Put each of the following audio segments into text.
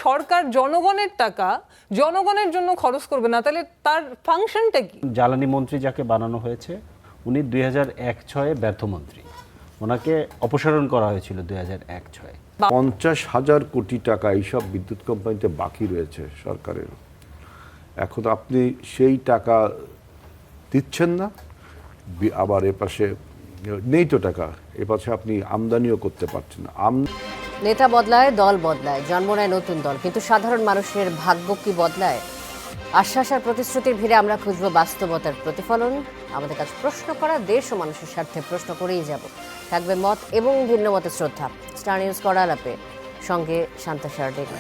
সরকার জনগণের টাকা জনগণের জন্য খরচ করবে না, তাহলে তার ফাংশনটা কি? জ্বালানি মন্ত্রী যাকে বানানো হয়েছে উনি 2001-06 ব্যর্থ মন্ত্রী, ওনাকে অপসারণ করা হয়েছিল 2001-06। 50,000 কোটি টাকা এইসব বিদ্যুৎ কোম্পানিতে বাকি রয়েছে সরকারের। এখন আপনি সেই টাকা দিচ্ছেন না, আবার এপাশে নেই তো টাকা, এপাশে আপনি আমদানিও করতে পারছেন না। নেতা বদলায়, দল বদলায়, জন্ম নেয় নতুন দল, কিন্তু সাধারণ মানুষের ভাগ্য কি বদলায়? আশ্বাস আর প্রতিশ্রুতির ভিড়ে আমরা খুঁজবো বাস্তবতার প্রতিফলন। আমাদের কাছে প্রশ্ন করা, দেশ ও মানুষের স্বার্থে প্রশ্ন করেই যাব। থাকবে মত এবং ভিন্ন মতের শ্রদ্ধা। স্টার নিউজ কড়া আলাপে, সঙ্গে শান্তা শারদিক।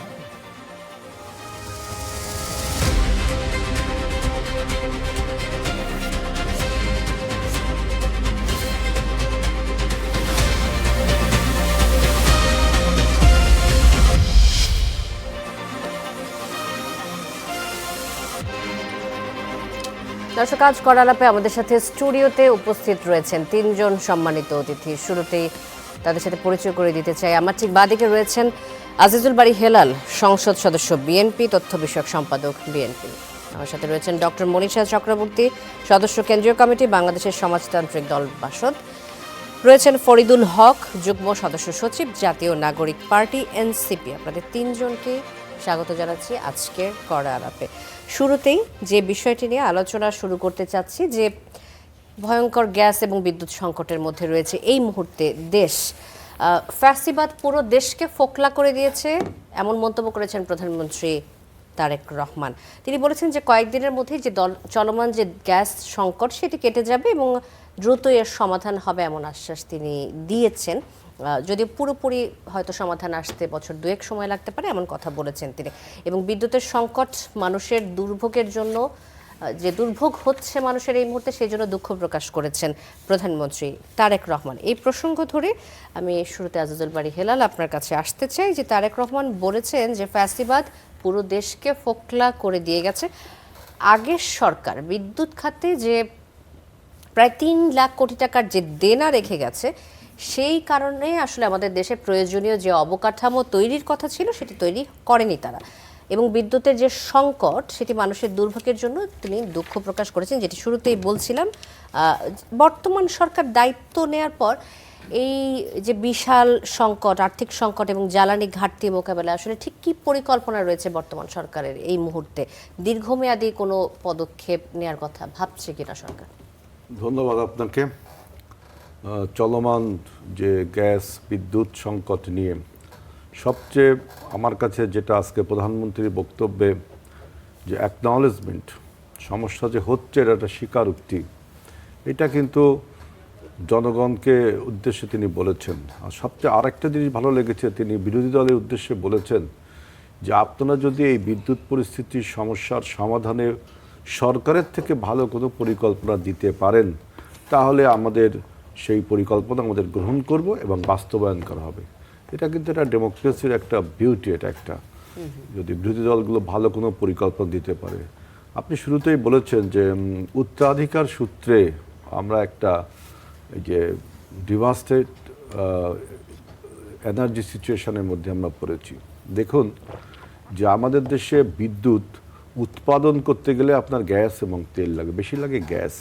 দর্শক, আজ কড়া আলাপে আমাদের সাথে স্টুডিওতে উপস্থিত রয়েছেন তিনজন সম্মানিত অতিথি। শুরুতেই তাদের সাথে পরিচয় করে দিতে চাই। আমার ঠিক বাদিকে রয়েছেন আজিজুল বারী হেলাল, সংসদ সদস্য বিএনপি, তথ্য বিষয়ক সম্পাদক বিএনপি। আমার সাথে রয়েছেন ডক্টর মনীষা চক্রবর্তী, সদস্য কেন্দ্রীয় কমিটি, বাংলাদেশের সমাজতান্ত্রিক দল বাসদ। রয়েছেন ফরিদুল হক, যুগ্ম সদস্য সচিব, জাতীয় নাগরিক পার্টি এনসিপি। আপনাদের তিনজনকে স্বাগত জানাচ্ছি আজকের কড়া আলাপে। শুরুতেই যে বিষয়টি নিয়ে আলোচনা শুরু করতে চাচ্ছি, যে ভয়ঙ্কর গ্যাস এবং বিদ্যুৎ সংকটের মধ্যে রয়েছে এই মুহূর্তে দেশ। ফ্যাসিবাদ পুরো দেশকে ফোকলা করে দিয়েছে, এমন মন্তব্য করেছেন প্রধানমন্ত্রী তারেক রহমান। তিনি বলেছেন যে কয়েকদিনের মধ্যেই যে চলমান যে গ্যাস সংকট সেটি কেটে যাবে এবং দ্রুত এর সমাধান হবে, এমন আশ্বাস তিনি দিয়েছেন। যদিও পুরোপুরি হয়তো সমাধান আসতে বছর দুয়েক সময় লাগতে পারে, এমন কথা বলেছেন তিনি। এবং বিদ্যুতের সংকট মানুষের দুর্ভোগের জন্য, যে দুর্ভোগ হচ্ছে মানুষের এই মুহূর্তে, সেই জন্য দুঃখ প্রকাশ করেছেন প্রধানমন্ত্রী তারেক রহমান। এই প্রসঙ্গ ধরে আমি শুরুতে আজিজুল বারী হেলাল আপনার কাছে আসতে চাই, যে তারেক রহমান বলেছেন যে ফ্যাসিবাদ পুরো দেশকে ফোকলা করে দিয়ে গেছে। আগের সরকার বিদ্যুৎ খাতে যে প্রায় 3 লাখ কোটি টাকার যে দেনা রেখে গেছে, সেই কারণে আসলে আমাদের দেশে প্রয়োজনীয় যে অবকাঠামো তৈরির কথা ছিল সেটি তৈরি করেনি তারা। এবং বিদ্যুতের যে সংকট, সেটি মানুষের দুর্ভোগের জন্য তিনি দুঃখ প্রকাশ করেছেন, যেটি শুরুতেই বলছিলাম। বর্তমান সরকার দায়িত্ব নেয়ার পর এই যে বিশাল সংকট, আর্থিক সংকট এবং জ্বালানি ঘাটতি মোকাবেলায় আসলে ঠিক কী পরিকল্পনা রয়েছে বর্তমান সরকারের এই মুহূর্তে? দীর্ঘমেয়াদী কোনো পদক্ষেপ নেওয়ার কথা ভাবছে কিনা সরকার? ধন্যবাদ আপনাকে। চলমান যে গ্যাস বিদ্যুৎ সংকট নিয়ে সবচেয়ে আমার কাছে যেটা আজকে প্রধানমন্ত্রীর বক্তব্যে যে অ্যাকনলেজমেন্ট, সমস্যা যে হচ্ছে এটা একটা স্বীকারোক্তি, এটা কিন্তু জনগণকে উদ্দেশ্যে তিনি বলেছেন। আর সবচেয়ে আরেকটা জিনিস ভালো লেগেছে, তিনি বিরোধী দলের উদ্দেশ্যে বলেছেন যে আপনারা যদি এই বিদ্যুৎ পরিস্থিতির সমস্যার সমাধানে সরকারের থেকে ভালো কোনো পরিকল্পনা দিতে পারেন, তাহলে আমাদের সেই পরিকল্পনা আমাদের গ্রহণ করব এবং বাস্তবায়ন করা হবে। এটা কিন্তু একটা ডেমোক্রেসির একটা বিউটি। এটা একটা, যদি বিরোধী দলগুলো ভালো কোনো পরিকল্পনা দিতে পারে। আপনি শুরুতেই বলেছেন যে উত্তরাধিকার সূত্রে আমরা একটা যে ডিভাস্টেড এনার্জি সিচুয়েশনের মধ্যে আমরা পড়েছি। দেখুন যে আমাদের দেশে বিদ্যুৎ উৎপাদন করতে গেলে আপনার গ্যাস এবং তেল লাগে, বেশি লাগে গ্যাস।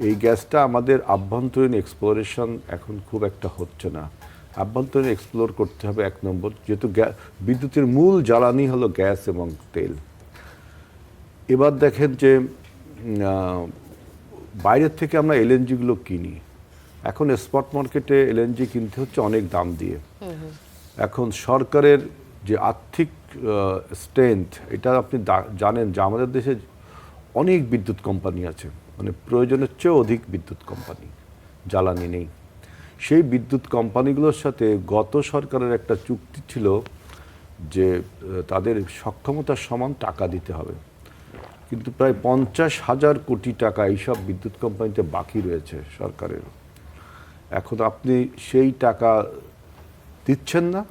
এই গ্যাসটা আমাদের আভ্যন্তরীণ এক্সপ্লোরেশন এখন খুব একটা হচ্ছে না। আভ্যন্তরীণ এক্সপ্লোর করতে হবে 1 নম্বর, যেহেতু বিদ্যুতের মূল জ্বালানি হলো গ্যাস এবং তেল। এবার দেখেন যে বাইরের থেকে আমরা এলএনজিগুলো কিনি, এখন স্পট মার্কেটে এলএনজি কিনতে হচ্ছে অনেক দাম দিয়ে। এখন সরকারের যে আর্থিক স্ট্রেংথ, এটা আপনি জানেন যে আমাদের দেশে অনেক বিদ্যুৎ কোম্পানি আছে, মানে প্রয়োজনের চেয়েও অধিক বিদ্যুৎ কোম্পানি, জ্বালানি নেই। সেই বিদ্যুৎ কোম্পানিগুলোর সাথে গত সরকারের একটা চুক্তি ছিল যে তাদের সক্ষমতার সমান টাকা দিতে হবে, কিন্তু প্রায় 50,000 কোটি টাকা এইসব বিদ্যুৎ কোম্পানিতে বাকি রয়েছে সরকারের। এখন আপনি সেই টাকা দিচ্ছেন না,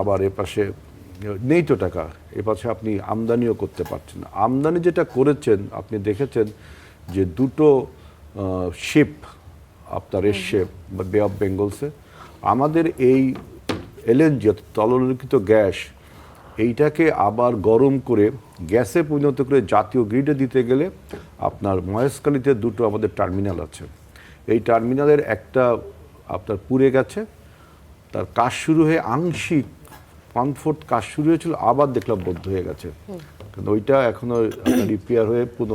আবার এপাশে নেই তো টাকা, এপাশে আপনি আমদানিও করতে পারছেন না। আমদানি যেটা করেছেন আপনি দেখেছেন যে 2টো শিপ আপনার এসছে বে অফ বেঙ্গলসে। আমাদের এই এলএনজি তরলীকৃত গ্যাস, এইটাকে আবার গরম করে গ্যাসে পরিণত করে জাতীয় গ্রিডে দিতে গেলে আপনার মহেশখালীতে দুটো আমাদের টার্মিনাল আছে। এই টার্মিনালের একটা আপনার পুড়ে গেছে, তার কাজ শুরু হয়ে আংশিক 1/4 কাজ শুরু হয়েছিল, আবার দেখলাম বন্ধ হয়ে গেছে, কারণ ওইটা এখনো রিপেয়ার হয়ে পুনঃ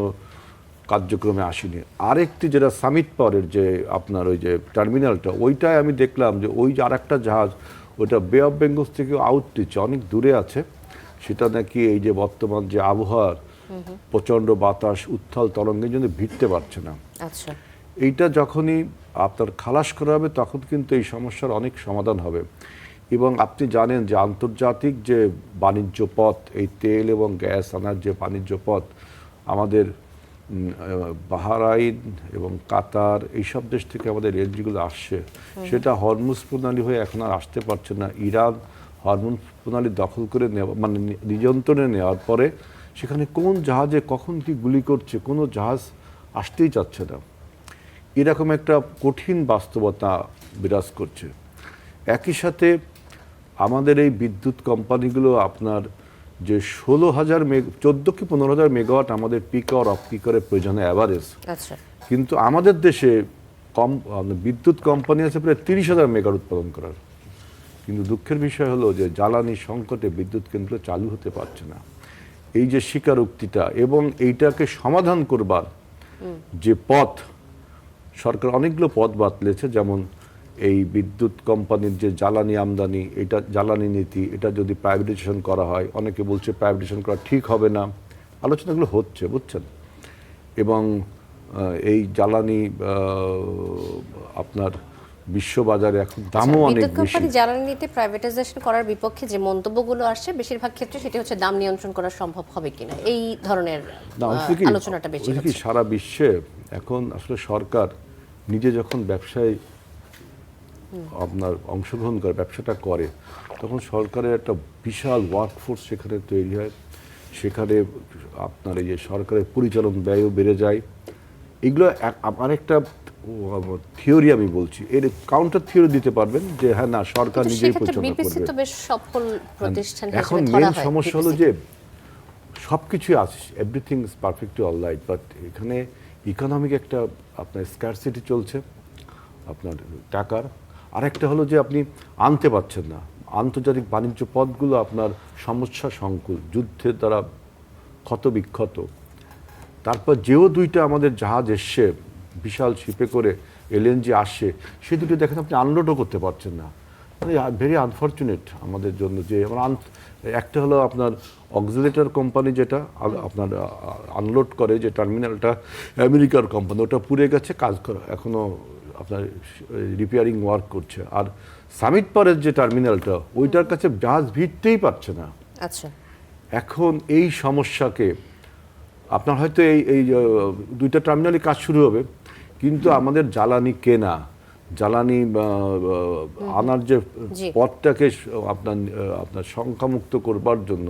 কার্যক্রমে আসেনি। আরেকটি যেটা সামিট পাওয়ারের যে আপনার ওই যে টার্মিনালটা, ওইটায় আমি দেখলাম যে ওই যে আরেকটা জাহাজ, ওটা বে অফ বেঙ্গল থেকে আউটরিচ অনেক দূরে আছে, সেটা নাকি এই যে বর্তমান যে আবহাওয়ার প্রচণ্ড বাতাস উত্তাল তরঙ্গের জন্য ভিড়তে পারছে না। আচ্ছা, এইটা যখনই আপনার খালাস করা হবে তখন কিন্তু এই সমস্যার অনেক সমাধান হবে। এবং আপনি জানেন যে আন্তর্জাতিক যে বাণিজ্য পথ, এই তেল এবং গ্যাস আনার যে বাণিজ্য পথ, আমাদের বাহরাইন এবং কাতার এইসব দেশ থেকে আমাদের এলএনজিগুলো আসছে, সেটা হরমুজ প্রণালী হয়ে এখন আর আসতে পারছে না। ইরান হরমুজ প্রণালী দখল করে নেওয়া মানে নিয়ন্ত্রণে নেওয়ার পরে সেখানে কোন জাহাজে কখন কি গুলি করছে কোনো জাহাজ আসতেই চাচ্ছে না। এরকম একটা কঠিন বাস্তবতা বিরাজ করছে। একই সাথে আমাদের এই বিদ্যুৎ কোম্পানিগুলো আপনার যে 14 কি 15,000 মেগাওয়াট আমাদের পিক আওয়ার অফ পিকারের প্রয়োজনে অ্যাভারেজ, আচ্ছা, কিন্তু আমাদের দেশে বিদ্যুৎ কোম্পানি আছে প্রায় 30,000 মেগাওয়াট উৎপাদন করার। কিন্তু দুঃখের বিষয় হলো যে জ্বালানি সংকটে বিদ্যুৎ কেন্দ্র চালু হতে পারছে না। এই যে স্বীকারোক্তিটা এবং এইটাকে সমাধান করবার যে পথ, সরকার অনেকগুলো পথ বাতলেছে, যেমন এই বিদ্যুৎ কোম্পানির যে জ্বালানি আমদানি, এটা জ্বালানি নীতি, এটা যদি প্রাইভেটাইজেশন করা হয়, অনেকে বলছে প্রাইভেটাইজেশন করা ঠিক হবে না, আলোচনাগুলো হচ্ছে বুঝছেন। এবং এই জ্বালানি আপনার বিশ্ববাজারে এখন দামও অনেক বিদ্যুৎ বেশি। কোম্পানি জ্বালানি নীতি প্রাইভেটাইজেশন করার বিপক্ষে যে মন্তব্যগুলো আসছে বেশিরভাগ ক্ষেত্রে সেটি হচ্ছে দাম নিয়ন্ত্রণ করা সম্ভব হবে কিনা, এই ধরনের না, হচ্ছে কি, আলোচনাটা বেশি হচ্ছে কি, হচ্ছে। সারা বিশ্বে এখন আসলে সরকার নিজে যখন ব্যবসায় আপনার অংশগ্রহণ করে, ব্যবসাটা করে, তখন সরকারের একটা বিশাল ওয়ার্কফোর্স সেখানে তৈরি হয়, সেখানে আপনার এই যে সরকারের পরিচালন ব্যয়ও বেড়ে যায়। এগুলো আরেকটা থিওরি আমি বলছি, এর কাউন্টার থিওরি দিতে পারবেন যে হ্যাঁ না, সরকার কিন্তু নিজেই সেক্ষেত্রে পরিচালনা বিপিসি করবে। তো বেশ সফল প্রতিষ্ঠান এখন হিসেবে মেন ধরা হয়। সমস্যা হলো যে সব কিছুই আছে, everything is perfectly all right, but এখানে ইকোনমিক একটা আপনার স্কারসিটি চলছে আপনার টাকার। আরেকটা হলো যে আপনি আনতে পারছেন না, আন্তর্জাতিক বাণিজ্য পথগুলো আপনার সমস্যা সংকুল, যুদ্ধের দ্বারা ক্ষত বিক্ষত। তারপর যেও দুইটা আমাদের জাহাজ এসছে বিশাল শিপে করে এলএনজি আসছে, সে দুটো দেখেন আপনি আনলোডও করতে পারছেন না। মানে ভেরি আনফর্চুনেট আমাদের জন্য যে একটা হলো আপনার অক্সিলেটর কোম্পানি যেটা আপনার আনলোড করে যে টার্মিনালটা, আমেরিকার কোম্পানি, ওটা পুড়ে গেছে, কাজ করা এখনও আপনার রিপেয়ারিং ওয়ার্ক করছে। আর সামিট পারের যে টার্মিনালটা, ওইটার কাছে জাহাজ ভিড়তেই পারছে না। আচ্ছা, এখন এই সমস্যাকে আপনার হয়তো এই দুইটা টার্মিনালে কাজ শুরু হবে, কিন্তু আমাদের জ্বালানি কেনা, জ্বালানি আনার যে পথটাকে আপনার সংখ্যামুক্ত করবার জন্য,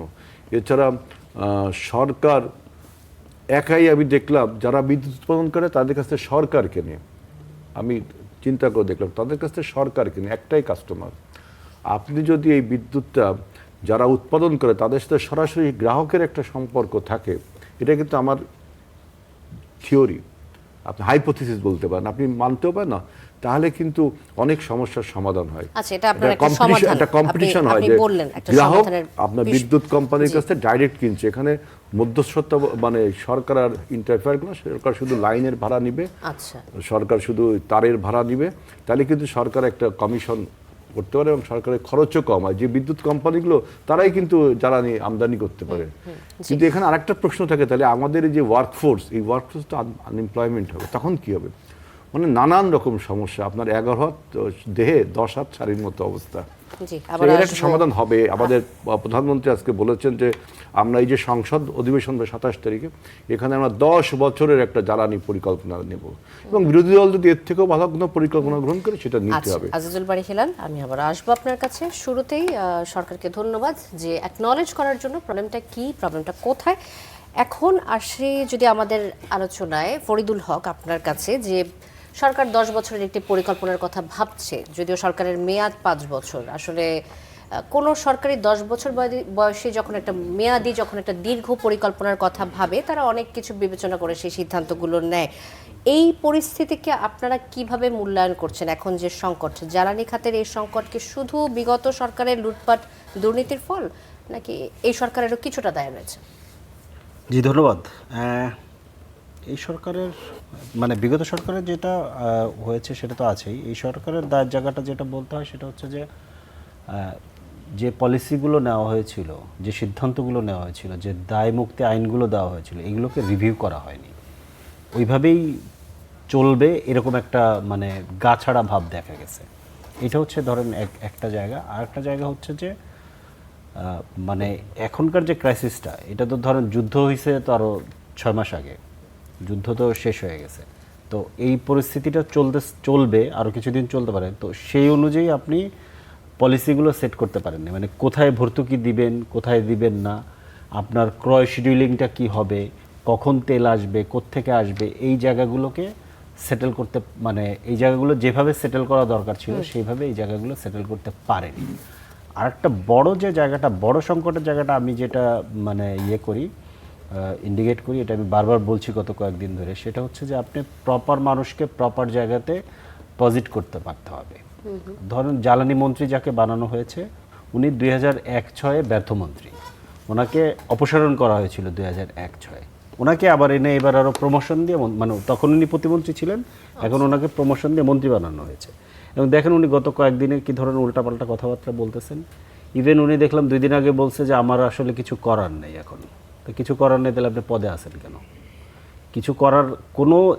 এছাড়া সরকার একাই, আমি দেখলাম যারা বিদ্যুৎ উৎপাদন করে তাদের কাছ থেকে সরকার কেনে, আমি চিন্তা করে দেখলাম তাদের কাছ থেকে সরকার কেনে, একটাই কাস্টমার। আপনি যদি এই বিদ্যুৎটা যারা উৎপাদন করে তাদের সাথে সরাসরি গ্রাহকের একটা সম্পর্ক থাকে, এটা কিন্তু আমার থিওরি, আপনি হাইপোথিসিস বলতে পারেন, আপনি মানতেও পারেন না, তাহলে কিন্তু অনেক সমস্যার সমাধান হয়। আচ্ছা, এটা আপনার একটা সমাধান, একটা কম্পিটিশন হয় যে গ্রাহক আপনার বিদ্যুৎ কোম্পানির কাছ থেকে ডাইরেক্ট কিনছে, এখানে মধ্যস্থতা মানে সরকার আর ইন্টারফেয়ার করে, সরকার শুধু লাইনের ভাড়া নিবে, আচ্ছা, সরকার শুধু তারের ভাড়া নিবে, তাহলে কিন্তু সরকার একটা কমিশন করতে পারে এবং সরকারের খরচও কম হয়। যে বিদ্যুৎ কোম্পানিগুলো তারাই কিন্তু জ্বালানি আমদানি করতে পারে। কিন্তু এখানে আরেকটা প্রশ্ন থাকে, তাহলে আমাদের এই যে ওয়ার্কফোর্স, এই ওয়ার্কফোর্স তো আনএমপ্লয়মেন্ট হবে, তখন কি হবে? মানে নানান রকম সমস্যা, আপনার 11 হাত দেহে 10 হাত শাড়ির মতো অবস্থা। এর একটা সমাধান হবে। আমাদের প্রধানমন্ত্রী আজকে বলেছেন যে আমরা এই যে সংসদ অধিবেশন 27 তারিখে, এখানে আমরা 10 বছরের একটা জ্বালানি পরিকল্পনা নেব এবং বিরোধী দল যদি এর থেকেও ভালো কোনো পরিকল্পনা গ্রহণ করে সেটা নিতে হবে। আজিজুল বারী হেলাল, আমি আবার আসবো আপনার কাছে। শুরুতেই সরকারকে ধন্যবাদ যে অ্যাকনলেজ করার জন্য প্রবলেমটা কি, প্রবলেমটা কোথায়। এখন আসে যদি আমাদের আলোচনায় ফরিদুল হক আপনার কাছে, যে সরকার 10 বছরের একটি পরিকল্পনার কথা ভাবছে, যদিও সরকারের মেয়াদ 5 বছর, আসলে কোনো সরকারি 10 বছর বয়সে যখন একটা মেয়াদি, যখন একটা দীর্ঘ পরিকল্পনার কথা ভাবে, তারা অনেক কিছু বিবেচনা করে সেই সিদ্ধান্তগুলো নেয়। এই পরিস্থিতিকে আপনারা কিভাবে মূল্যায়ন করছেন? এখন যে সংকট, জ্বালানি খাতের এই সংকট কি শুধু বিগত সরকারের লুটপাট দুর্নীতির ফল, নাকি এই সরকারেরও কিছুটা দায় রয়েছে? জি ধন্যবাদ। এই সরকারের মানে বিগত সরকারের যেটা হয়েছে সেটা তো আছেই। এই সরকারের দায়ের জায়গাটা যেটা বলতে হয় সেটা হচ্ছে যে পলিসিগুলো নেওয়া হয়েছিল, যে সিদ্ধান্তগুলো নেওয়া হয়েছিল, যে দায় মুক্তি আইনগুলো দেওয়া হয়েছিল, এগুলোকে রিভিউ করা হয়নি। ওইভাবেই চলবে এরকম একটা মানে গাছাড়া ভাব দেখা গেছে। এটা হচ্ছে ধরেন একটা জায়গা। আর একটা জায়গা হচ্ছে যে মানে এখনকার যে ক্রাইসিসটা, এটা তো ধরেন যুদ্ধ হয়েছে তো আরও 6 মাস আগে, যুদ্ধ তো শেষ হয়ে গেছে। তো এই পরিস্থিতিটা চলবে আরও কিছুদিন চলতে পারে। তো সেই অনুযায়ী আপনি পলিসিগুলো সেট করতে পারেন না, মানে কোথায় ভর্তুকি দিবেন, কোথায় দিবেন না, আপনার ক্রয় শিডিউলিংটা কি হবে, কখন তেল আসবে, কোত্থেকে আসবে, এই জায়গাগুলোকে সেটেল করতে মানে এই জায়গাগুলো যেভাবে সেটেল করা দরকার ছিল সেইভাবে এই জায়গাগুলো সেটেল করতে পারেনি। আর একটা বড় যে জায়গাটা, বড় সংকটের জায়গাটা আমি যেটা মানে ইন্ডিকেট করি, এটা আমি বারবার বলছি গত কয়েকদিন ধরে, সেটা হচ্ছে যে আপনি প্রপার মানুষকে প্রপার জায়গাতে পজিট করতে পারতে হবে। ধরুন জ্বালানি মন্ত্রী যাকে বানানো হয়েছে, উনি 2001-06 ব্যর্থ মন্ত্রী, ওনাকে অপসারণ করা হয়েছিল 2001-06। ওনাকে আবার এনে এবার আরও প্রমোশন দিয়ে, মানে তখন উনি প্রতিমন্ত্রী ছিলেন, এখন ওনাকে প্রমোশন দিয়ে মন্ত্রী বানানো হয়েছে। এবং দেখেন উনি গত কয়েকদিনে কি ধরনের উল্টাপাল্টা কথাবার্তা বলতেছেন। ইভেন উনি দেখলাম 2 দিন আগে বলছে যে আমার আসলে কিছু করার নেই এখন। তো কিছু করার নেই, তাহলে আপনি পদে আছেন কেন? কিছু করার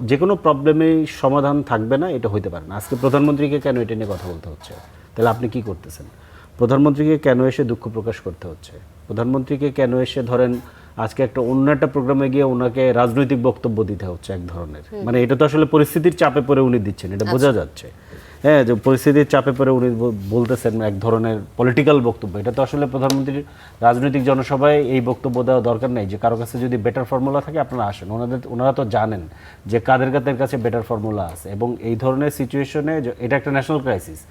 যে কোনো প্রবলেমেই সমাধান থাকবে না, এটা হইতে পারে না। আজকে প্রধানমন্ত্রীকে কেন এটা নিয়ে কথা বলতে হচ্ছে? তাহলে আপনি কি করতেছেন? প্রধানমন্ত্রীকে কেন এসে দুঃখ প্রকাশ করতে হচ্ছে? প্রধানমন্ত্রীকে কেন এসে ধরেন আজকে অন্য একটা প্রোগ্রামে গিয়ে ওনাকে রাজনৈতিক বক্তব্য দিতে হচ্ছে এক ধরনের, মানে এটা তো আসলে পরিস্থিতির চাপে পড়ে উনি দিচ্ছেন, এটা বোঝা যাচ্ছে। হ্যাঁ, যে পরিস্থিতির চাপে পড়ে উনি বলতেছেন এক ধরনের পলিটিক্যাল বক্তব্য। এটা তো আসলে প্রধানমন্ত্রীর রাজনৈতিক জনসভায় এই বক্তব্য দেওয়া দরকার নেই যে কারো কাছে যদি বেটার ফর্মুলা থাকে আপনারা আসেন। ওনারা তো জানেন যে কাদের কাছে বেটার ফর্মুলা আছে। এবং এই ধরনের সিচুয়েশনে এটা একটা ন্যাশনাল ক্রাইসিস,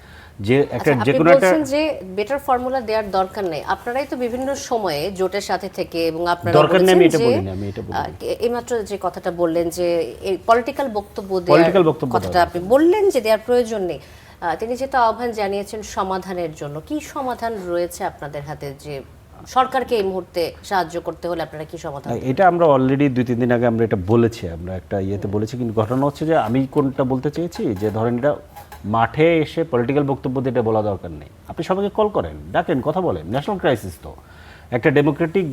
যে একটা যে কোনো একটা যে বেটার ফর্মুলা দেওয়ার দরকার নেই। আপনারাই তো বিভিন্ন সময়ে জোটের সাথে থেকে এবং আপনারা দরকার নেই, আমি এটা বলিনি, এইমাত্র যে কথাটা বললেন যে এই পলিটিক্যাল বক্তব্য দেওয়ার কথাটা আপনি বললেন যে দেওয়ার প্রয়োজন নেই। তিনি যেহেতু আহ্বান জানিয়েছেন সমাধানের জন্য, কি সমাধান রয়েছে আপনাদের হাতে? যে সরকারকে এই মুহূর্তে সাহায্য করতে হলে আপনারা কি সমাধান? এটা আমরা অলরেডি 2-3 দিন আগে আমরা এটা বলেছি, আমরা একটা ইয়েতে বলেছি। কিন্তু ঘটনা হচ্ছে যে আমি কোনটা বলতে চেয়েছি যে ধরেন এটা মাঠে এসে পলিটিক্যাল বক্তব্য দিয়ে এটা বলা দরকার নেই। আপনি সবাইকে কল করেন, ডাকেন, কথা বলেন। ন্যাশনাল ক্রাইসিস তো একটা ডেমোক্রেটিক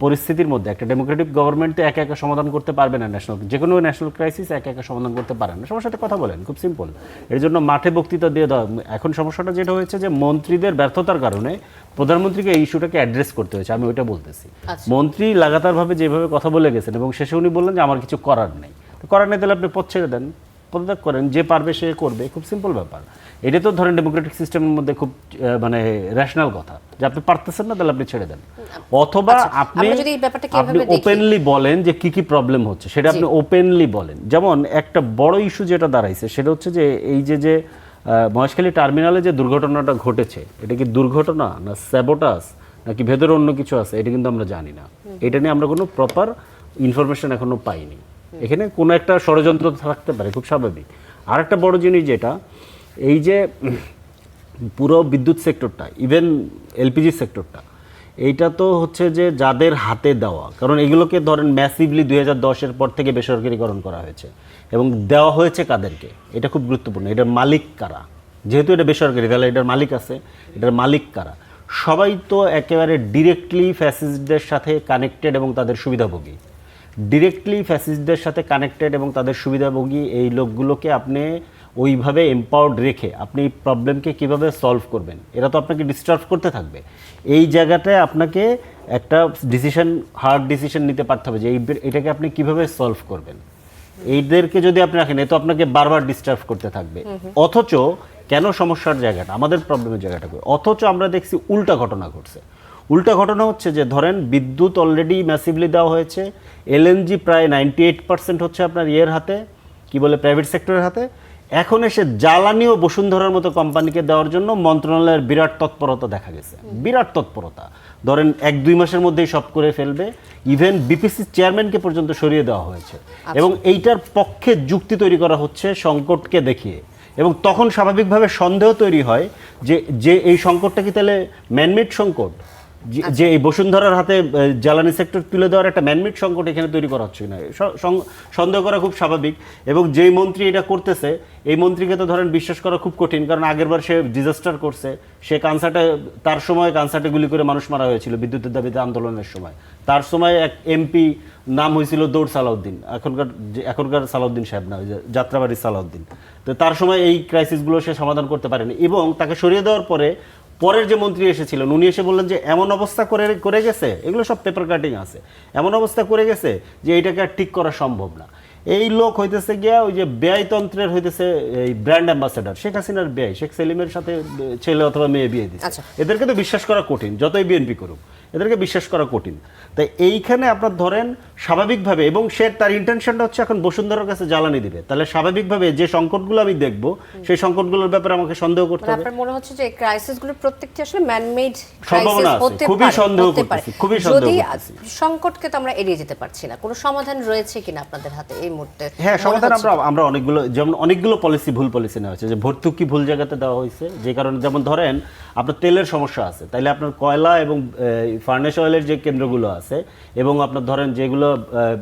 পরিস্থিতির মধ্যে একটা ডেমোক্রেটিক গভর্নমেন্ট তো একা একা সমাধান করতে পারবে না। যে কোনো ন্যাশনাল ক্রাইসিস একা একা সমাধান করতে পারে না। সবার সাথে কথা বলেন, খুব সিম্পল। এর জন্য মাঠে বক্তৃতা দিয়ে দেওয়া। এখন সমস্যাটা যেটা হয়েছে যে মন্ত্রীদের ব্যর্থতার কারণে প্রধানমন্ত্রীকে এই ইস্যুটাকে অ্যাড্রেস করতে হয়েছে, আমি ওইটা বলতেছি। মন্ত্রী লাগাতারভাবে যেভাবে কথা বলে গেছেন এবং শেষে উনি বললেন যে আমার কিছু করার নেই। তো করার নেই, তাহলে আপনি পদ ছেড়ে দেন, পদত্যাগ করেন, যে পারবে সে করবে। খুব সিম্পল ব্যাপার। এটা তো ধরেন ডেমোক্রেটিক সিস্টেমের মধ্যে খুব মানে রেশনাল কথা, যে আপনি পারতেছেন না তাহলে আপনি ছেড়ে দেন। অথবা আপনি ওপেনলি বলেন যে কি কি প্রবলেম হচ্ছে, সেটা আপনি ওপেনলি বলেন। যেমন একটা বড় ইস্যু যেটা দাঁড়াইছে সেটা হচ্ছে যে এই যে মহেশখালী টার্মিনালে যে দুর্ঘটনাটা ঘটেছে, এটা কি দুর্ঘটনা না স্যাবোটাস নাকি ভেতরে অন্য কিছু আছে, এটা কিন্তু আমরা জানি না। এটা নিয়ে আমরা কোনো প্রপার ইনফরমেশন এখনো পাইনি। এখানে কোনো একটা ষড়যন্ত্র থাকতে পারে, খুব স্বাভাবিক। আর একটা বড় জিনিস যেটা, এই যে পুরো বিদ্যুৎ সেক্টরটা, ইভেন এলপিজি সেক্টরটা, এইটা তো হচ্ছে যে যাদের হাতে দেওয়া, কারণ এগুলোকে ধরেন ম্যাসিভলি 2010-এর পর থেকে বেসরকারিকরণ করা হয়েছে। এবং দেওয়া হয়েছে কাদেরকে, এটা খুব গুরুত্বপূর্ণ। এটার মালিক কারা? যেহেতু এটা বেসরকারি, তাহলে এটার মালিক আছে, এটার মালিক কারা? সবাই তো একেবারে ডিরেক্টলি ফ্যাসিস্টদের সাথে কানেক্টেড এবং তাদের সুবিধাভোগী। ডিরেক্টলি ফ্যাসিস্টদের সাথে কানেক্টেড এবং তাদের সুবিধাভোগী এই লোকগুলোকে আপনি ওইভাবে এম্পাওয়ার্ড রেখে আপনি এই প্রবলেমকে কীভাবে সলভ করবেন, এরা তো আপনাকে ডিস্টার্ব করতে থাকবে। এই জায়গাটায় আপনাকে একটা হার্ড ডিসিশন নিতে পারতে হবে যে এটাকে আপনি কিভাবে সলভ করবেন। এইদেরকে যদি আপনি রাখেন, এ তো আপনাকে বারবার ডিস্টার্ব করতে থাকবে। অথচ কেন সমস্যার জায়গাটা, আমাদের প্রবলেমের জায়গাটা, অথচ আমরা দেখছি উল্টা ঘটনা ঘটছে। উল্টা ঘটনা হচ্ছে যে ধরেন বিদ্যুৎ অলরেডি ম্যাসিভলি দেওয়া হয়েছে, এলএনজি প্রায় 98% হচ্ছে আপনার ইয়ের হাতে, কি বলে প্রাইভেট সেক্টরের হাতে। এখন এসে জ্বালানি ও বসুন্ধরার মতো কোম্পানিকে দেওয়ার জন্য মন্ত্রণালয়ের বিরাট তৎপরতা দেখা গেছে, বিরাট তৎপরতা। ধরেন 1-2 মাসের মধ্যেই সব করে ফেলবে, ইভেন বিপিসি চেয়ারম্যানকে পর্যন্ত সরিয়ে দেওয়া হয়েছে। এবং এইটার পক্ষে যুক্তি তৈরি করা হচ্ছে সংকটকে দেখিয়ে, এবং তখন স্বাভাবিকভাবে সন্দেহ তৈরি হয় যে এই সংকটটা কি তাহলে ম্যানমেড সংকট, যে এই বসুন্ধরার হাতে জ্বালানি সেক্টর তুলে দেওয়ার একটা ম্যানমেড সংকট এখানে তৈরি করা হচ্ছে না, সন্দেহ করা খুব স্বাভাবিক। এবং যেই মন্ত্রী এটা করতেছে, এই মন্ত্রীকে তো ধরেন বিশ্বাস করা খুব কঠিন, কারণ আগেরবার সে ডিজাস্টার করছে, সে তার সময় কনসার্টে গুলি করে মানুষ মারা হয়েছিল বিদ্যুতের দাবিতে আন্দোলনের সময়। তার সময় এক এমপি নাম হয়েছিল দৌড় সালাউদ্দিন, এখনকার সালাউদ্দিন সাহেব না, ওই যে যাত্রাবাড়ির সালাউদ্দিন। তো তার সময় এই ক্রাইসিসগুলো সে সমাধান করতে পারেনি, এবং তাকে সরিয়ে দেওয়ার পরের যে মন্ত্রী এসেছিলেন উনি এসে বললেন যে এমন অবস্থা করে গেছে, এগুলো সব পেপার কাটিং আছে, এমন অবস্থা করে গেছে যে এইটাকে আর ঠিক করা সম্ভব না। এই লোক হইতেছে গিয়া ওই যে ব্যয়তন্ত্রের হইতেছে এই ব্র্যান্ড অ্যাম্বাসেডর, শেখ হাসিনার ব্যয়, শেখ সেলিমের সাথে ছেলে অথবা মেয়ে বিয়ে দিচ্ছে। এদেরকে তো বিশ্বাস করা কঠিন, যতই বিএনপি করুক এদেরকে বিশ্বাস করা কঠিন। তাই এইখানে আপনার ধরেন স্বাভাবিকভাবে, এবং সে তার ইন্টেনশনটা হচ্ছে এখন বসুন্ধরার কাছে জ্বালানি দিবে, তাহলে স্বাভাবিকভাবে যে সংকটগুলো আমি দেখব সেই সংকটগুলোর ব্যাপারে আমাকে সন্দেহ করতে হবে। আপনার মনে হচ্ছে যে এই ক্রাইসিসগুলোর প্রত্যেকটি আসলে ম্যানমেড সম্ভাবনা ক্রাইসিস আছে, হতে খুবই পারে, সন্দেহ হতে পারে। করতেছি, খুবই সন্দেহ যদি করতেছি। সংকটকে তো আমরা এড়িয়ে যেতে পারছি না, কোনো সমাধান রয়েছে কিনা আপনাদের হাতে এই মুহূর্তে? হ্যাঁ, সমাধান আমরা অনেকগুলো, যেমন অনেকগুলো ভুল পলিসি নেওয়া হয়েছে, যে ভর্তুকি ভুল জায়গাতে দেওয়া হয়েছে, যে কারণে যেমন ধরেন আপনার তেলের সমস্যা আছে, তাইলে আপনার কয়লা এবং ফার্নেস অয়েলের যে কেন্দ্রগুলো আছে, এবং আপনার ধরেন যেগুলো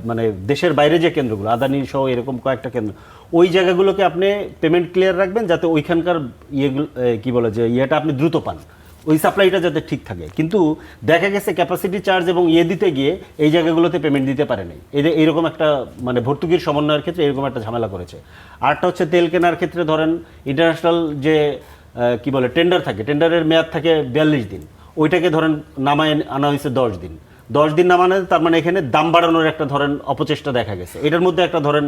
মানে দেশের বাইরে যে কেন্দ্রগুলো, আদানি সহ এরকম কয়েকটা কেন্দ্র, ওই জায়গাগুলোকে আপনি পেমেন্ট ক্লিয়ার রাখবেন, যাতে ওইখানকার ইয়েগুলো কি বলে যে ইয়েটা আপনি দ্রুত পান, ওই সাপ্লাইটা যাতে ঠিক থাকে। কিন্তু দেখা গেছে ক্যাপাসিটি চার্জ এবং দিতে গিয়ে এই জায়গাগুলোতে পেমেন্ট দিতে পারে নাই, এইরকম একটা মানে ভর্তুকির সমন্বয়ের ক্ষেত্রে এরকম একটা ঝামেলা করেছে। আরটা হচ্ছে তেল কেনার ক্ষেত্রে ধরেন ইন্টারন্যাশনাল যে কি বলে টেন্ডার থাকে, টেন্ডারের মেয়াদ থাকে 42 দিন, ওইটাকে ধরেন নামায় আনা হয়েছে 10 দিন। 10 দিন নামানো, তার মানে এখানে দাম বাড়ানোর একটা ধরেন অপচেষ্টা দেখা গেছে, এটার মধ্যে একটা ধরেন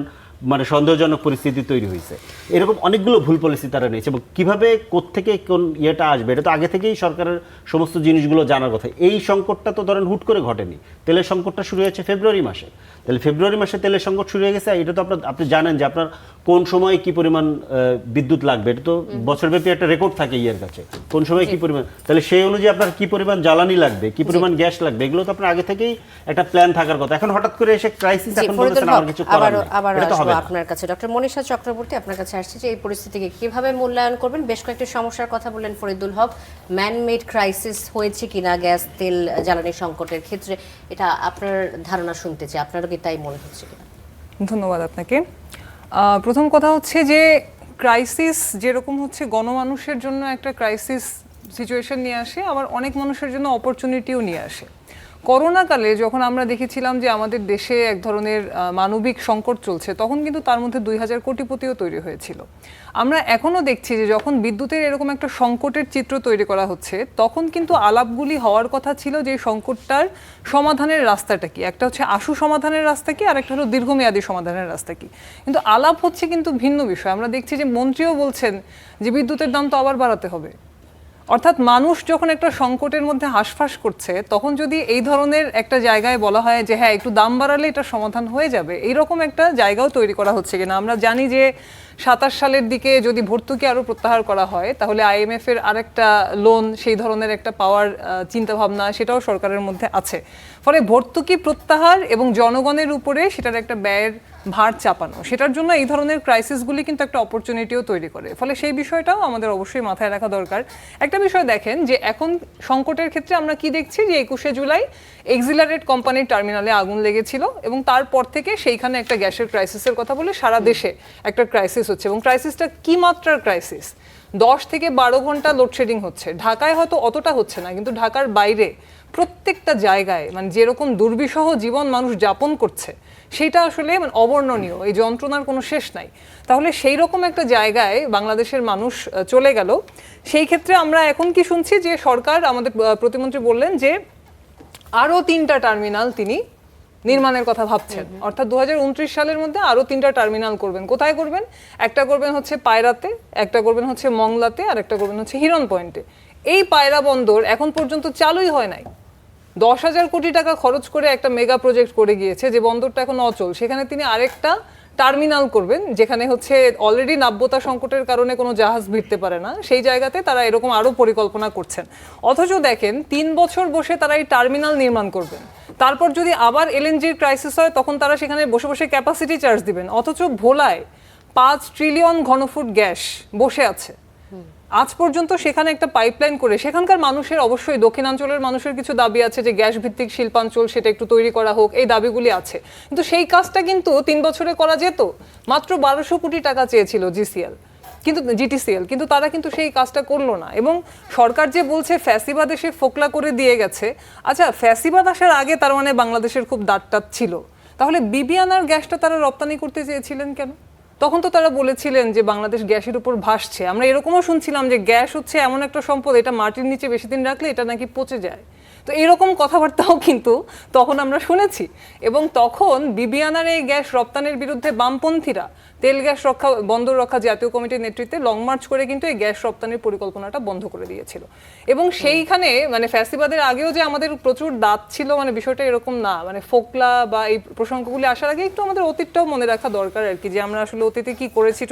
মানে সন্দেহজনক পরিস্থিতি তৈরি হয়েছে। এরকম অনেকগুলো ভুল পলিসি তারা নিয়েছে, এবং কীভাবে কোত্থেকে কোন ইয়েটা আসবে এটা তো আগে থেকেই সরকারের সমস্ত জিনিসগুলো জানার কথা। এই সংকটটা তো ধরেন হুট করে ঘটেনি, তেলের সংকটটা শুরু হয়েছে ফেব্রুয়ারি মাসে, তাহলে ফেব্রুয়ারি মাসে তেলের সংকট শুরু হয়ে গেছে। এটা তো আপনি জানেন যে আপনার কোন সময় কি পরিমাণ বিদ্যুৎ লাগবে, এটা তো বছরব্যাপী একটা রেকর্ড থাকে ইয়ের কাছে, কোন সময় কি পরিমাণ, তাহলে সেই অনুযায়ী আপনার কি পরিমাণ জ্বালানি লাগবে, কি পরিমাণ গ্যাস লাগবে, এগুলো তো আপনার আগে থেকেই একটা প্ল্যান থাকার কথা। এখন হঠাৎ করে এসে ক্রাইসিস এখন বলতেছেন আমার কিছু করার নেই, এটা তো হবে না। আপনার কাছে ডক্টর মনীষা চক্রবর্তী, আপনার কাছে আসছে যে এই পরিস্থিতিকে কিভাবে মূল্যায়ন করবেন। বেশ কয়েকটি সমস্যার কথা বললেন ফরিদুল হক, ম্যানমেড ক্রাইসিস হয়েছে কিনা গ্যাস তেল জ্বালানি সংকটের ক্ষেত্রে, এটা আপনার ধারণা শুনতে চাই, আপনারও কি তাই মনে হচ্ছে কিনা? ধন্যবাদ আপনাকে। প্রথম কথা হচ্ছে যে ক্রাইসিস যেরকম হচ্ছে গণমানুষের জন্য একটা ক্রাইসিস সিচুয়েশন নিয়ে আসে, আবার অনেক মানুষের জন্য অপরচুনিটিও নিয়ে আসে। করোনাকালে যখন আমরা দেখেছিলাম যে আমাদের দেশে এক ধরনের মানবিক সংকট চলছে, তখন কিন্তু তার মধ্যে 2000 কোটিপতিও তৈরি হয়েছিল। আমরা এখনও দেখছি যে যখন বিদ্যুতের এরকম একটা সংকটের চিত্র তৈরি করা হচ্ছে, তখন কিন্তু আলাপগুলি হওয়ার কথা ছিল যে সংকটটার সমাধানের রাস্তাটা কি, একটা হচ্ছে আশু সমাধানের রাস্তা কি, আর একটা হলো দীর্ঘমেয়াদী সমাধানের রাস্তা কি। কিন্তু আলাপ হচ্ছে কিন্তু ভিন্ন বিষয়। আমরা দেখছি যে মন্ত্রীও বলছেন যে বিদ্যুতের দাম তো আবার বাড়াতে হবে। অর্থাৎ মানুষ যখন একটা সংকটের মধ্যে হাঁসফাঁস করছে, তখন যদি এই ধরনের একটা জায়গায় বলা হয় যে হ্যাঁ একটু দাম বাড়ালে এটা সমাধান হয়ে যাবে, এইরকম একটা জায়গাও তৈরি করা হচ্ছে কিনা। আমরা জানি যে 27 সালের দিকে যদি ভর্তুকি আরও প্রত্যাহার করা হয়, তাহলে IMF এর আরেকটা লোন সেই ধরনের একটা পাওয়ার চিন্তাভাবনা সেটাও সরকারের মধ্যে আছে। ফলে ভর্তুকি প্রত্যাহার এবং জনগণের উপরে সেটার একটা ব্যয়ের ভার চাপানো, সেটার জন্য এই ধরনের ক্রাইসিসগুলি কিন্তু একটা অপরচুনিটিও তৈরি করে। ফলে সেই বিষয়টাও আমাদের অবশ্যই মাথায় রাখা দরকার। একটা বিষয় দেখেন যে এখন সংকটের ক্ষেত্রে আমরা কি দেখছি, যে 21শে জুলাই এক্সিলারেট কোম্পানির টার্মিনালে আগুন লেগেছিল, এবং তারপর থেকে সেইখানে একটা গ্যাসের ক্রাইসিসের কথা বলে সারা দেশে একটা ক্রাইসিস হচ্ছে। এবং ক্রাইসিসটা কি মাত্রার ক্রাইসিস, 10 থেকে 12 ঘন্টা লোডশেডিং হচ্ছে। ঢাকায় হয়তো অতটা হচ্ছে না, কিন্তু ঢাকার বাইরে প্রত্যেকটা জায়গায় মানে যেরকম দুর্বিষহ জীবন মানুষ যাপন করছে, সেটা আসলে মানে অবর্ণনীয়, এই যন্ত্রণার কোনো শেষ নাই। তাহলে সেই রকম একটা জায়গায় বাংলাদেশের মানুষ চলে গেল। সেই ক্ষেত্রে আমরা এখন কি শুনছি যে সরকার, আমাদের প্রতিমন্ত্রী বললেন যে আরও 3টা টার্মিনাল তিনি নির্মাণের কথা ভাবছেন, অর্থাৎ 2029 সালের মধ্যে আরও 3টা টার্মিনাল করবেন। কোথায় করবেন? একটা করবেন হচ্ছে পায়রাতে, একটা করবেন হচ্ছে মংলাতে, আর একটা করবেন হচ্ছে হিরন পয়েন্টে। এই পায়রা বন্দর এখন পর্যন্ত চালুই হয় নাই। 10,000 কোটি টাকা খরচ করে একটা মেগা প্রজেক্ট করে গিয়েছে, যে বন্দরটা এখন অচল, সেখানে তিনি আরেকটা টার্মিনাল করবেন, যেখানে হচ্ছে অলরেডি নাব্যতা সংকটের কারণে কোনো জাহাজ ভিড়তে পারে না, সেই জায়গাতে তারা এরকম আরও পরিকল্পনা করছেন। অথচ দেখেন 3 বছর বসে তারা এই টার্মিনাল নির্মাণ করবেন, তারপর যদি আবার এলএনজির ক্রাইসিস হয় তখন তারা সেখানে বসে বসে ক্যাপাসিটি চার্জ দিবেন। অথচ ভোলায় 5 ট্রিলিয়ন ঘনফুট গ্যাস বসে আছে, আজ পর্যন্ত সেখানে একটা পাইপলাইন করে সেখানকার মানুষের, অবশ্যই দক্ষিণাঞ্চলের মানুষের কিছু দাবি আছে যে গ্যাস ভিত্তিক শিল্পাঞ্চল সেটা একটু তৈরি করা হোক, এই দাবিগুলি আছে, কিন্তু সেই কাজটা কিন্তু 3 বছরে করা যেত। মাত্র 1200 কোটি টাকা চেয়েছিল জিটিসিএল, কিন্তু তারা কিন্তু সেই কাজটা করলো না। এবং সরকার যে বলছে ফ্যাসিবাদ এসে ফোকলা করে দিয়ে গেছে, আচ্ছা ফ্যাসিবাদ আসার আগে তার মানে বাংলাদেশের খুব দাঁতটাত ছিল, তাহলে বিবিআনার গ্যাসটা তারা রপ্তানি করতে চেয়েছিলেন কেন? তখন তো তারা বলেছিলেন যে বাংলাদেশ গ্যাসের উপর ভাসছে। আমরা এরকমও শুনছিলাম যে গ্যাস হচ্ছে এমন একটা সম্পদ, এটা মাটির নিচে বেশি দিন রাখলে এটা নাকি পচে যায়। তো এরকম কথাবার্তাও কিন্তু তখন আমরা শুনেছি। এবং তখন বিবিআনার এই গ্যাস রপ্তানির বিরুদ্ধে বামপন্থীরা তেল গ্যাস বন্দর রক্ষা জাতীয় কমিটির নেতৃত্বে লং মার্চ করে কিন্তু এই গ্যাস রপ্তানির পরিকল্পনাটা বন্ধ করে দিয়েছিল। এবং সেইখানে মানে ফ্যাসিবাদের আগেও যে আমাদের প্রচুর দাঁত ছিল, মানে বিষয়টা এরকম না, মানে ফোকলা বা এই প্রসঙ্গগুলি আসার আগে একটু আমাদের অতীতটাও মনে রাখা দরকার আর কি, যে আমরা আসলে অতীতে কি করেছি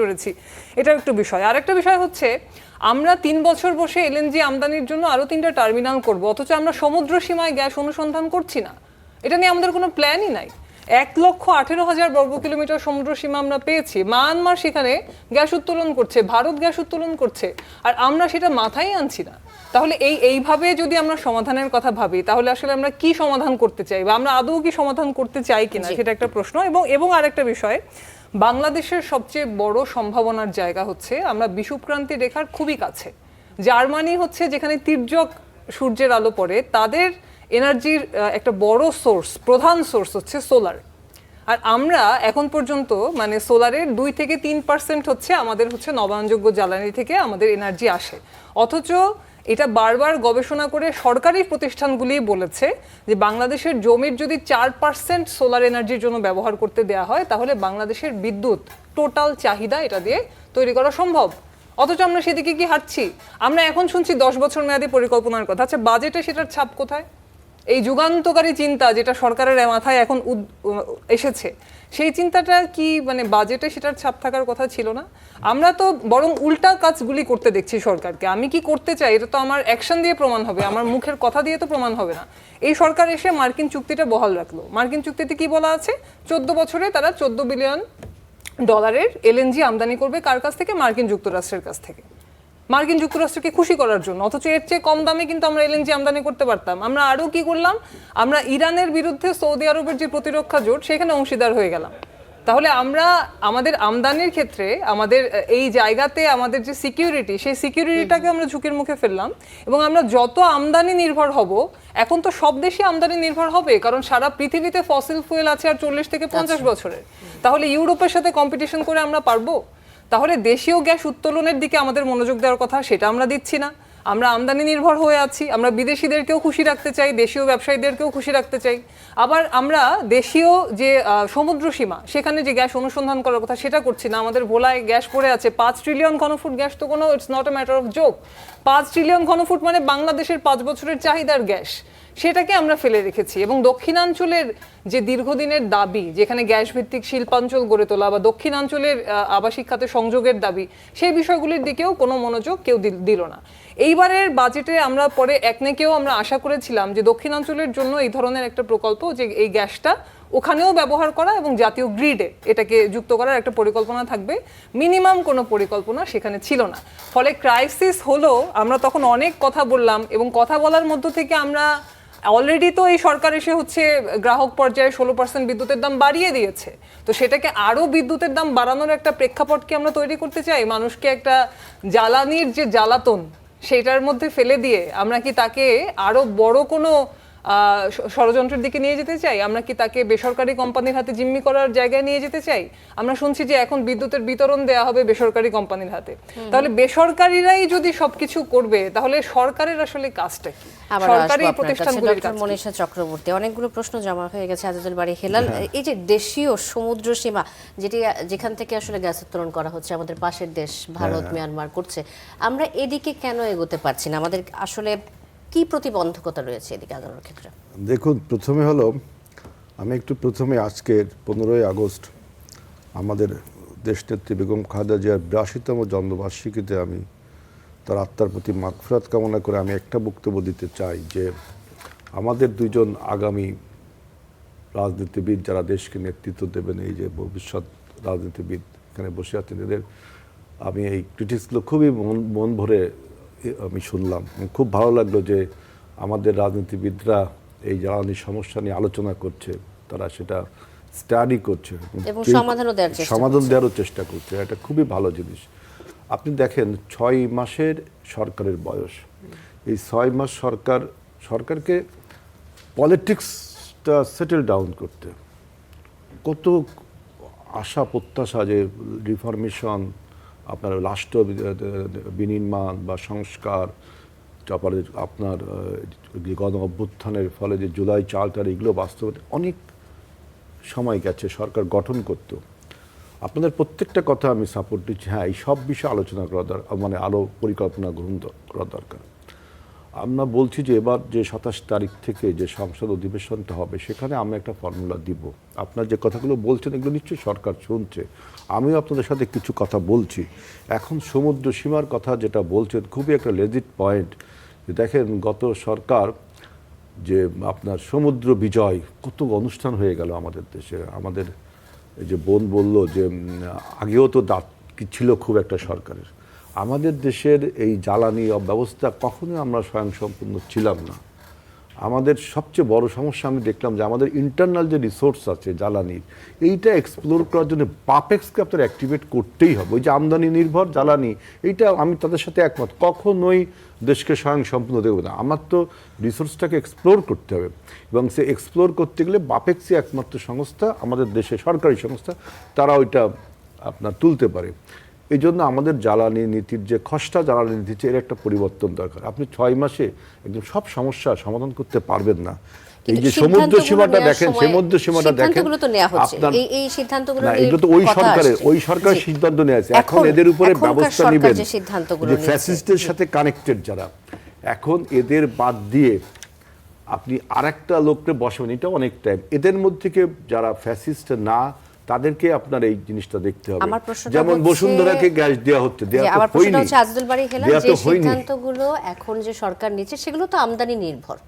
এটা একটু বিষয়। আরেকটা বিষয় হচ্ছে আমরা 3 বছর বসে এলএনজি আমদানির জন্য আরো 3টা টার্মিনাল করব, অথচ আমরা সমুদ্র সীমায় গ্যাস অনুসন্ধান করছি না। এটা নিয়ে আমাদের কোনো প্ল্যানই নাই। 1,18,000 বর্গ কিলোমিটার সমুদ্র সীমা আমরা পেয়েছি, মায়ানমার সেখানে গ্যাস উত্তোলন করছে, ভারত গ্যাস উত্তোলন করছে, আর আমরা সেটা মাথায় আনছি না। তাহলে এইভাবে যদি আমরা সমাধানের কথা ভাবি, তাহলে আসলে আমরা কি সমাধান করতে চাই বা আমরা আদৌ কি সমাধান করতে চাই কিনা, সেটা একটা প্রশ্ন। এবং আরেকটা বিষয়, বাংলাদেশের সবচেয়ে বড় সম্ভাবনার জায়গা হচ্ছে আমরা বিষুবক্রান্তি রেখার খুবই কাছে। জার্মানি হচ্ছে যেখানে তির্যক সূর্যের আলো পড়ে, তাদের এনার্জির একটা বড় সোর্স, প্রধান সোর্স হচ্ছে সোলার। আর আমরা এখন পর্যন্ত মানে সোলারের 2 থেকে 3% হচ্ছে আমাদের হচ্ছে নবায়নযোগ্য জ্বালানি থেকে আমাদের এনার্জি আসে। অথচ এটা বারবার গবেষণা করে সরকারি প্রতিষ্ঠানগুলি বলেছে যে বাংলাদেশের জমির যদি 4% সোলার এনার্জির জন্য ব্যবহার করতে দেওয়া হয়, তাহলে বাংলাদেশের বিদ্যুৎ টোটাল চাহিদা এটা দিয়ে তৈরি করা সম্ভব। অথচ আমরা সেদিকে কি হাঁটছি? আমরা এখন শুনছি 10 বছর মেয়াদী পরিকল্পনার কথা। আচ্ছা বাজেটে সেটার ছাপ কোথায়? এই যুগান্তকারী চিন্তা যেটা সরকারের মাথায় এখন এসেছে, সেই চিন্তাটা কি মানে বাজেটে সেটার ছাপ থাকার কথা ছিল না? আমরা তো বরং উল্টা কাজগুলি করতে দেখছি সরকারকে। আমি কি করতে চাই এটা তো আমার অ্যাকশন দিয়ে প্রমাণ হবে, আমার মুখের কথা দিয়ে তো প্রমাণ হবে না। এই সরকার এসে মার্কিন চুক্তিটা বহাল রাখলো। মার্কিন চুক্তিতে কি বলা আছে? 14 বছরে তারা $14 বিলিয়ন এলএনজি আমদানি করবে। কার কাছ থেকে? মার্কিন যুক্তরাষ্ট্রের কাছ থেকে। মার্কিন যুক্তরাষ্ট্রকে খুশি করার জন্য। অথচ এর চেয়ে কম দামে কিন্তু আমরা এলএনজি আমদানি করতে পারতাম। আমরা আরও কি করলাম? আমরা ইরানের বিরুদ্ধে সৌদি আরবের যে প্রতিরক্ষা জোট, সেখানে অংশীদার হয়ে গেলাম। তাহলে আমরা আমাদের আমদানির ক্ষেত্রে আমাদের এই জায়গাতে আমাদের যে সিকিউরিটি, সেই সিকিউরিটিটাকে আমরা ঝুঁকির মুখে ফেললাম। এবং আমরা যত আমদানি নির্ভর হব, এখন তো সব দেশই আমদানি নির্ভর হবে, কারণ সারা পৃথিবীতে ফসিল ফুয়েল আছে আর 40 থেকে 50 বছরের। তাহলে ইউরোপের সাথে কম্পিটিশন করে আমরা পারবো? তাহলে দেশীয় গ্যাস উত্তোলনের দিকে আমাদের মনোযোগ দেওয়ার কথা, সেটা আমরা দিচ্ছি না। আমরা আমদানি নির্ভর হয়ে আছি। আমরা বিদেশিদেরকেও খুশি রাখতে চাই, দেশীয় ব্যবসায়ীদেরকেও খুশি রাখতে চাই। আবার আমরা দেশীয় যে সমুদ্র সীমা, সেখানে যে গ্যাস অনুসন্ধান করার কথা, সেটা করছি না। আমাদের ভোলায় গ্যাস পড়ে আছে 5 ট্রিলিয়ন ঘনফুট গ্যাস, তো কোনো it's not a matter of joke. 5 trillion ঘনফুট মানে বাংলাদেশের 5 বছরের চাহিদার গ্যাস, সেটাকে আমরা ফেলে রেখেছি। এবং দক্ষিণাঞ্চলের যে দীর্ঘদিনের দাবি, যেখানে গ্যাস ভিত্তিক শিল্পাঞ্চল গড়ে তোলা বা দক্ষিণাঞ্চলের আবাসিক খাতে সংযোগের দাবি, সেই বিষয়গুলির দিকেও কোনো মনোযোগ কেউ দিল না। এইবারের বাজেটে আমরা পরে একনেকেও আমরা আশা করেছিলাম যে দক্ষিণাঞ্চলের জন্য এই ধরনের একটা প্রকল্প, যে এই গ্যাসটা ওখানেও ব্যবহার করা এবং জাতীয় গ্রিডে এটাকে যুক্ত করার একটা পরিকল্পনা থাকবে। মিনিমাম কোনো পরিকল্পনা সেখানে ছিল না। ফলে ক্রাইসিস হলো, আমরা তখন অনেক কথা বললাম, এবং কথা বলার মধ্য থেকে আমরা অলরেডি তো এই সরকার এসে হচ্ছে গ্রাহক পর্যায়ে 16% বিদ্যুতের দাম বাড়িয়ে দিয়েছে। তো সেটাকে আরও বিদ্যুতের দাম বাড়ানোর একটা প্রেক্ষাপট কি আমরা তৈরি করতে চাই? মানুষকে একটা জ্বালানির যে জ্বালাতন, সেটার মধ্যে ফেলে দিয়ে আমরা কি তাকে আরও বড় কোনো ষড়যন্ত্রের দিকে নিয়ে যেতে চাই? আমরা কি তাকে বেসরকারি কোম্পানির হাতে জিম্মি করার জায়গায় নিয়ে যেতে চাই? আমরা শুনছি যে এখন বিদ্যুতের বিতরণ দেওয়া হবে বেসরকারি কোম্পানির হাতে। তাহলে বেসরকারিরাই যদি সবকিছু করবে, তাহলে সরকারের আসলে কাজটা কি? সরকারি প্রতিষ্ঠানগুলোর কাজ। মনীষা চক্রবর্তী, অনেকগুলো প্রশ্ন জমা হয়ে গেছে। আজিজুল বারী হেলাল, এই যে দেশীয় সমুদ্র সীমা যেখান থেকে আসলে গ্যাস উত্তোলন করা হচ্ছে, আমাদের পাশের দেশ ভারত, মিয়ানমার করছে, আমরা এদিকে কেন এগোতে পারছি না? আমাদের আসলে কি প্রতিবন্ধকতা রয়েছে এদিকে আগানোর ক্ষেত্রে? দেখুন, প্রথমে হলো আমি একটু প্রথমে আজকের 15ই আগস্ট আমাদের দেশনেত্রী বেগম খালেদা জিয়ার 82তম জন্মবার্ষিকীতে আমি তার আত্মার প্রতি মাগফিরাত কামনা করে আমি একটা বক্তব্য দিতে চাই যে আমাদের দুইজন আগামী রাজনীতিবিদ যারা দেশকে নেতৃত্ব দেবেন, এই যে ভবিষ্যৎ রাজনীতিবিদ এখানে বসে আছেন, এদের আমি এই ক্রিটিক্সগুলো খুবই মন ভরে আমি শুনলাম। খুব ভালো লাগলো যে আমাদের রাজনীতিবিদরা এই জ্বালানি সমস্যা নিয়ে আলোচনা করছে, তারা সেটা স্টাডি করছে এবং সমাধান দেওয়ারও চেষ্টা করছে। এটা খুবই ভালো জিনিস। আপনি দেখেন 6 মাসের সরকারের বয়স, এই 6 মাস সরকারকে পলিটিক্সটা সেটেল ডাউন করতে কত আশা প্রত্যাশা, যে রিফরমেশন, আপনার রাষ্ট্র বিনির্মাণ বা সংস্কার, তারপরে আপনার গণ অভ্যুত্থানের ফলে যে জুলাই চার্টার, এগুলো বাস্তবে অনেক সময় গেছে সরকার গঠন করতে। আপনাদের প্রত্যেকটা কথা আমি সাপোর্ট দিচ্ছি। হ্যাঁ, এই সব বিষয়ে আলোচনা করা দরকার, মানে আরও পরিকল্পনা গ্রহণ করা দরকার। আমরা বলছি যে এবার যে 27 তারিখ থেকে যে সংসদ অধিবেশনটা হবে, সেখানে আমি একটা ফর্মুলা দিব। আপনার যে কথাগুলো বলছেন এগুলো নিশ্চয়ই সরকার শুনছে, আমিও আপনাদের সাথে কিছু কথা বলছি। এখন সমুদ্র সীমার কথা যেটা বলছেন, খুবই একটা লেজিট পয়েন্ট। দেখেন গত সরকার যে আপনার সমুদ্র বিজয়, কত অনুষ্ঠান হয়ে গেল আমাদের দেশে। আমাদের এই যে বোন বলল যে আগেও তো ছিল খুব একটা সরকারের। আমাদের দেশের এই জ্বালানি ব্যবস্থা কখনোই আমরা স্বয়ংসম্পূর্ণ ছিলাম না। আমাদের সবচেয়ে বড় সমস্যা আমি দেখলাম যে আমাদের ইন্টারনাল যে রিসোর্স আছে জ্বালানির, এইটা এক্সপ্লোর করার জন্য বাপেক্সকে আপনার অ্যাক্টিভেট করতেই হবে। ওই যে আমদানি নির্ভর জ্বালানি, এইটা আমি তাদের সাথে একমত, কখনোই দেশকে স্বয়ংসম্পূর্ণ দেবে না। আমার তো রিসোর্সটাকে এক্সপ্লোর করতে হবে, এবং সে এক্সপ্লোর করতে গেলে বাপেক্সই একমাত্র সংস্থা আমাদের দেশে, সরকারি সংস্থা, তারা ওইটা আপনার তুলতে পারে। এই জন্য আমাদের জ্বালানি নীতির যে খসড়া জ্বালানি নীতি, এর একটা পরিবর্তন দরকার। আপনি 6 মাসে একদম সব সমস্যা সমাধান করতে পারবেন না। এই যে সমুদ্র সীমাটা দেখেন, সমুদ্র সীমাটা দেখেন, আপনার এই সিদ্ধান্তগুলো না, এগুলো তো ওই সরকার সিদ্ধান্ত নিয়েছে। এখন এদের উপরে ব্যবস্থা নেবেন যে ফ্যাসিস্টদের সাথে কানেক্টেড যারা, এখন এদের বাদ দিয়ে আপনি আরেকটা লোককে বসাবেন, এটা অনেক টাইম। এদের মধ্যে থেকে যারা ফ্যাসিস্ট না, তাদেরকে আপনার এই জিনিসটা দেখতে হবে। যেমন বসুন্ধরাকে গ্যাস দেওয়া হচ্ছে, আমার প্রশ্ন হচ্ছে আজিজুল বারী হেলাল, যে সিদ্ধান্তগুলো এখন যে সরকার নিচ্ছে সেগুলো তো আমদানি নির্ভর,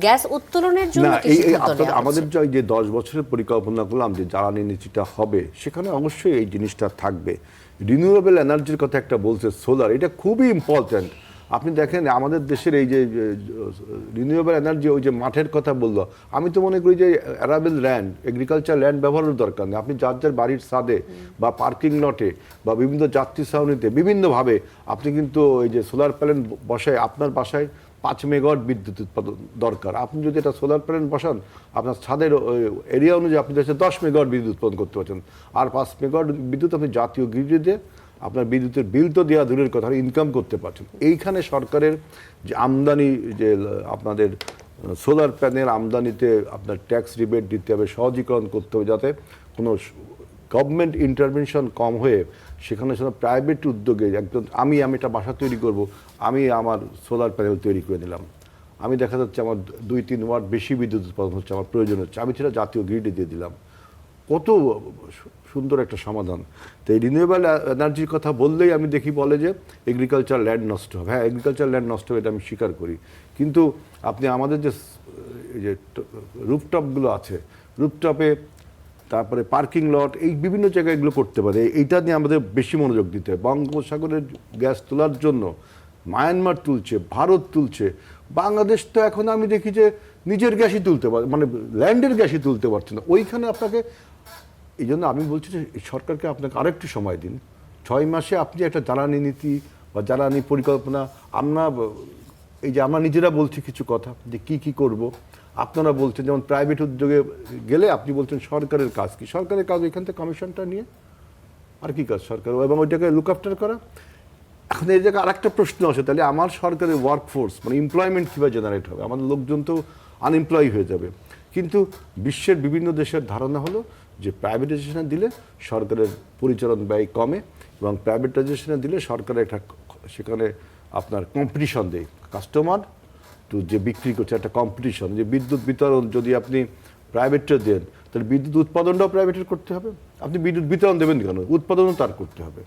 গ্যাস উত্তোলনের জন্য কি সিদ্ধান্ত নেওয়া হচ্ছে? আমাদের যে 10 বছরের পরিকল্পনা করলাম যে জ্বালানি নীতিটা হবে, সেখানে অবশ্যই এই জিনিসটা থাকবে। রিনিউয়েবল এনার্জির কথা একটা বলছে, সোলার, এটা খুবই ইম্পর্ট্যান্ট। আপনি দেখেন আমাদের দেশের এই যে রিনিউয়েবল এনার্জি, ওই যে মাঠের কথা বললো, আমি তো মনে করি যে অ্যারাবেল ল্যান্ড, এগ্রিকালচার ল্যান্ড ব্যবহারের দরকার নেই। আপনি যার বাড়ির ছাদে বা পার্কিং লটে বা বিভিন্ন যাত্রী ছাউনিতে বিভিন্নভাবে আপনি কিন্তু এই যে সোলার প্যানেল বসায়, আপনার বাসায় 5 মেগাওয়াট বিদ্যুৎ উৎপাদন দরকার। আপনি যদি এটা সোলার প্যানেল বসান, আপনার ছাদের এরিয়া অনুযায়ী আপনি দেশে 10 মেগাওয়াট বিদ্যুৎ উৎপাদন করতে পারছেন। আর 5 মেগাওয়াট বিদ্যুৎ আপনি জাতীয় গ্রিডে দিয়ে আপনার বিদ্যুতের বিল তো দেওয়া দূরের কথা, ইনকাম করতে পারছেন। এইখানে সরকারের যে আমদানি, যে আপনাদের সোলার প্যানেল আমদানিতে আপনার ট্যাক্স রিবেট দিতে হবে, সহজীকরণ করতে হবে, যাতে কোনো গভর্নমেন্ট ইন্টারভেনশন কম হয়ে সেখানে প্রাইভেট উদ্যোগে একদম আমি একটা বাসা তৈরি করব, আমি আমার সোলার প্যানেল তৈরি করে নিলাম, আমি দেখা যাচ্ছে আমার 2-3 ওয়াট বেশি বিদ্যুৎ উৎপাদন হচ্ছে, আমার প্রয়োজন হচ্ছে, আমি সেটা জাতীয় গ্রিডে দিয়ে দিলাম। কত সুন্দর একটা সমাধান। তো এই রিনিউয়েবল এনার্জির কথা বললেই আমি দেখি বলে যে এগ্রিকালচার ল্যান্ড নষ্ট হবে। হ্যাঁ, এগ্রিকালচার ল্যান্ড নষ্ট হবে, এটা আমি স্বীকার করি। কিন্তু আপনি আমাদের যে রুফটপগুলো আছে, রুফটপে তারপরে পার্কিং লট, এই বিভিন্ন জায়গায় এগুলো করতে পারে। এইটা নিয়ে আমাদের বেশি মনোযোগ দিতে হবে। বঙ্গোপসাগরের গ্যাস তোলার জন্য মায়ানমার তুলছে, ভারত তুলছে, বাংলাদেশ তো এখন আমি দেখি যে নিজের গ্যাসই তুলতে পারে, মানে ল্যান্ডের গ্যাসই তুলতে পারছে না। ওইখানে আপনাকে, এই জন্য আমি বলছি যে সরকারকে আপনাকে আরেকটু সময় দিন। 6 মাসে আপনি একটা জ্বালানি নীতি বা জ্বালানি পরিকল্পনা, আমরা নিজেরা বলছি কিছু কথা যে কি করব, আপনারা বলছেন যেমন প্রাইভেট উদ্যোগে গেলে আপনি বলছেন সরকারের কাজ কি, সরকারের কাজ এখান থেকে কমিশনটা নিয়ে আর কি কাজ সরকার, এবং ওইটাকে লুক আফটার করা। এখন এই জায়গায় আরেকটা প্রশ্ন আসে, তাহলে আমার সরকারের ওয়ার্কফোর্স মানে এমপ্লয়মেন্ট কীভাবে জেনারেট হবে? আমাদের লোকজন তো আনএমপ্লয় হয়ে যাবে। কিন্তু বিশ্বের বিভিন্ন দেশের ধারণা হলো যে প্রাইভেটাইজেশনে দিলে সরকারের পরিচালন ব্যয় কমে, এবং প্রাইভেটাইজেশনে দিলে সরকারের একটা সেখানে আপনার কম্পিটিশন দেয়, কাস্টমার তো যে বিক্রি করছে একটা কম্পিটিশন, যে বিদ্যুৎ বিতরণ যদি আপনি প্রাইভেটটা দেন, তাহলে বিদ্যুৎ উৎপাদনটাও প্রাইভেটের করতে হবে। আপনি বিদ্যুৎ বিতরণ দেবেন কেন? উৎপাদনও তার করতে হবে।